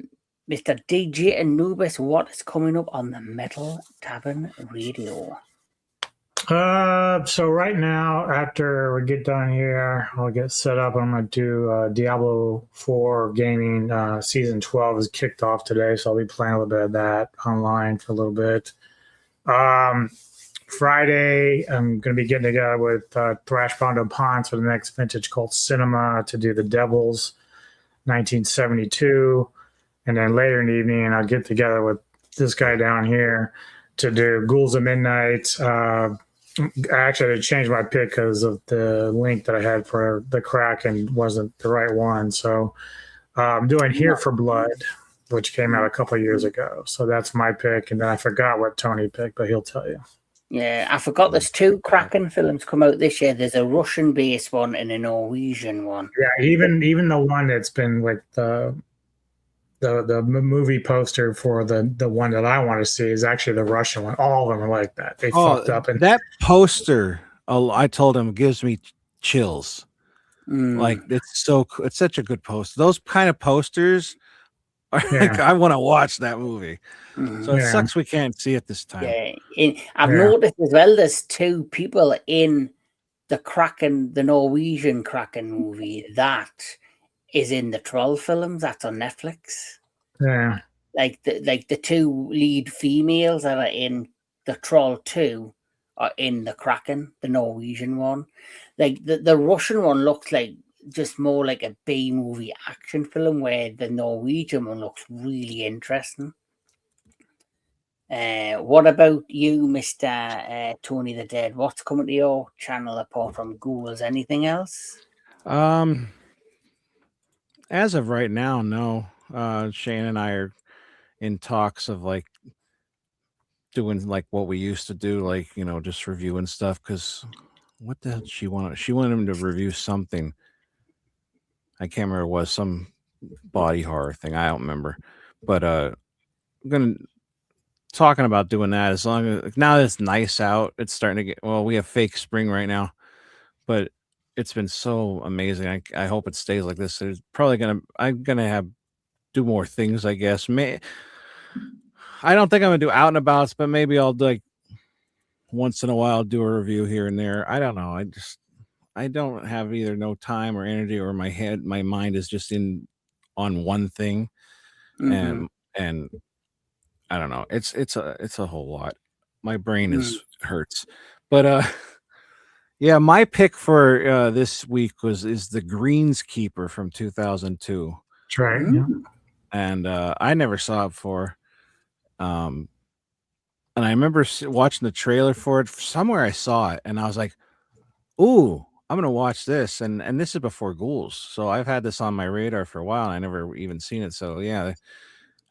DJ Anubis, what is coming up on the Metal Tavern Radio? So right now, after we get done here, I'll get set up. I'm going to do Diablo 4 gaming. Season 12 is kicked off today, so I'll be playing a little bit of that online for a little bit. Friday, I'm going to be getting together with Thrash Bondo Ponce for the next Vintage Cult Cinema to do The Devils 1972. And then later in the evening, I'll get together with this guy down here to do Ghouls of Midnight. I actually had to change my pick because of the link that I had for the Kraken wasn't the right one. So I'm doing Here for Blood, which came out a couple of years ago. So that's my pick. And then I forgot what Tony picked, but he'll tell you. Yeah, I forgot there's 2 Kraken films come out this year. There's a Russian-based one and a Norwegian one. Yeah, even the one that's been like the movie poster for the one that I want to see is actually the Russian one. All of them are like that. They fucked up. And that poster, I told him, gives me chills. Like it's such a good poster. Those kind of posters are like, I want to watch that movie. So it sucks we can't see it this time. Yeah, I've noticed as well. There's 2 people in the Kraken, the Norwegian Kraken movie that is in the Troll films. That's on Netflix. Yeah, like the 2 lead females that are in the Troll 2 are in the Kraken, the Norwegian one. Like the Russian one looks like just more like a B movie action film, where the Norwegian one looks really interesting. What about you, Mr. Tony the Dead? What's coming to your channel apart from Ghouls? Anything else? As of right now, no. Shane and I are in talks of like doing like what we used to do, like, just reviewing stuff. Because what the hell did she want? She wanted him to review something. I can't remember. It was some body horror thing. I don't remember. But I'm gonna talking about doing that as long as now that it's nice out. It's starting to get we have fake spring right now, but it's been so amazing. I hope it stays like this. It's probably I'm gonna do more things, I guess. I don't think I'm gonna do out and abouts, but maybe I'll like once in a while do a review here and there. I don't know. I don't have either no time or energy, or my mind is just on one thing. And I don't know. It's a whole lot. My brain hurts. But yeah, my pick for this week is The Greenskeeper from 2002. That's right. Mm-hmm. Yeah. And I never saw it before. And I remember watching the trailer for it. Somewhere I saw it, and I was like, "Ooh, I'm gonna watch this." And this is before Ghouls, so I've had this on my radar for a while, and I never even seen it. So yeah,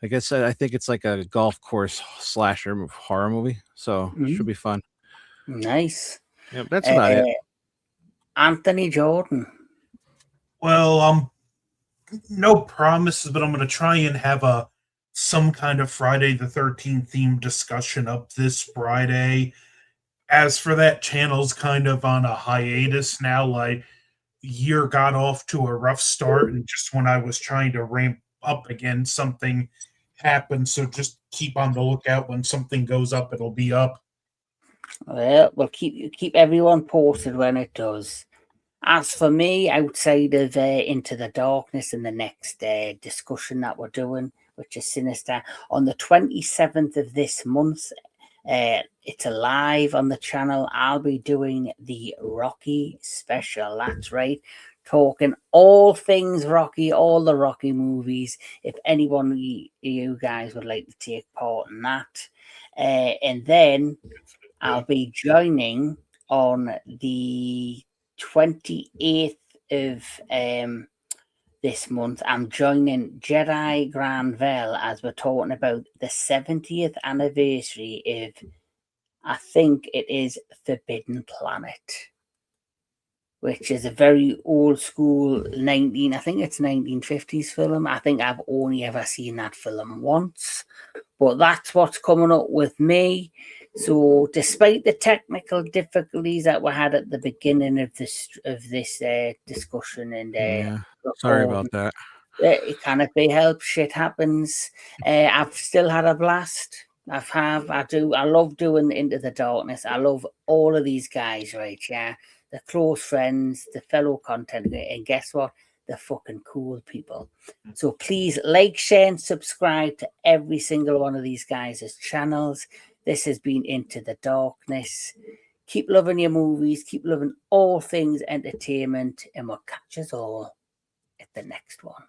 I guess I think it's like a golf course slasher horror movie, so it should be fun. Nice. Yep, that's about it. Anthony Jordan. Well, no promises, but I'm going to try and have some kind of Friday the 13th themed discussion up this Friday. as for that, channel's kind of on a hiatus now. Like, year got off to a rough start, and just when I was trying to ramp up again, something happened. So just keep on the lookout. When something goes up, it'll be up. Well, we'll keep everyone posted when it does. As for me, outside of Into the Darkness and the next discussion that we're doing, which is Sinister, on the 27th of this month, it's live on the channel. I'll be doing the Rocky special. That's right. Talking all things Rocky, all the Rocky movies. If anyone of you guys would like to take part in that. And then I'll be joining on the 28th of this month. I'm joining Jedi Granville as we're talking about the 70th anniversary of, I think it is Forbidden Planet, which is a very old school I think it's 1950s film. I think I've only ever seen that film once, but that's what's coming up with me. So despite the technical difficulties that we had at the beginning of this discussion and sorry about that. It cannot be helped. Shit happens. I've still had a blast. I love doing Into the Darkness. I love all of these guys, right? Yeah, they're close friends, the fellow content, and guess what? They're fucking cool people. So please like, share, and subscribe to every single one of these guys' channels. This has been Into the Darkness. Keep loving your movies. Keep loving all things entertainment, and we'll catch us all at the next one.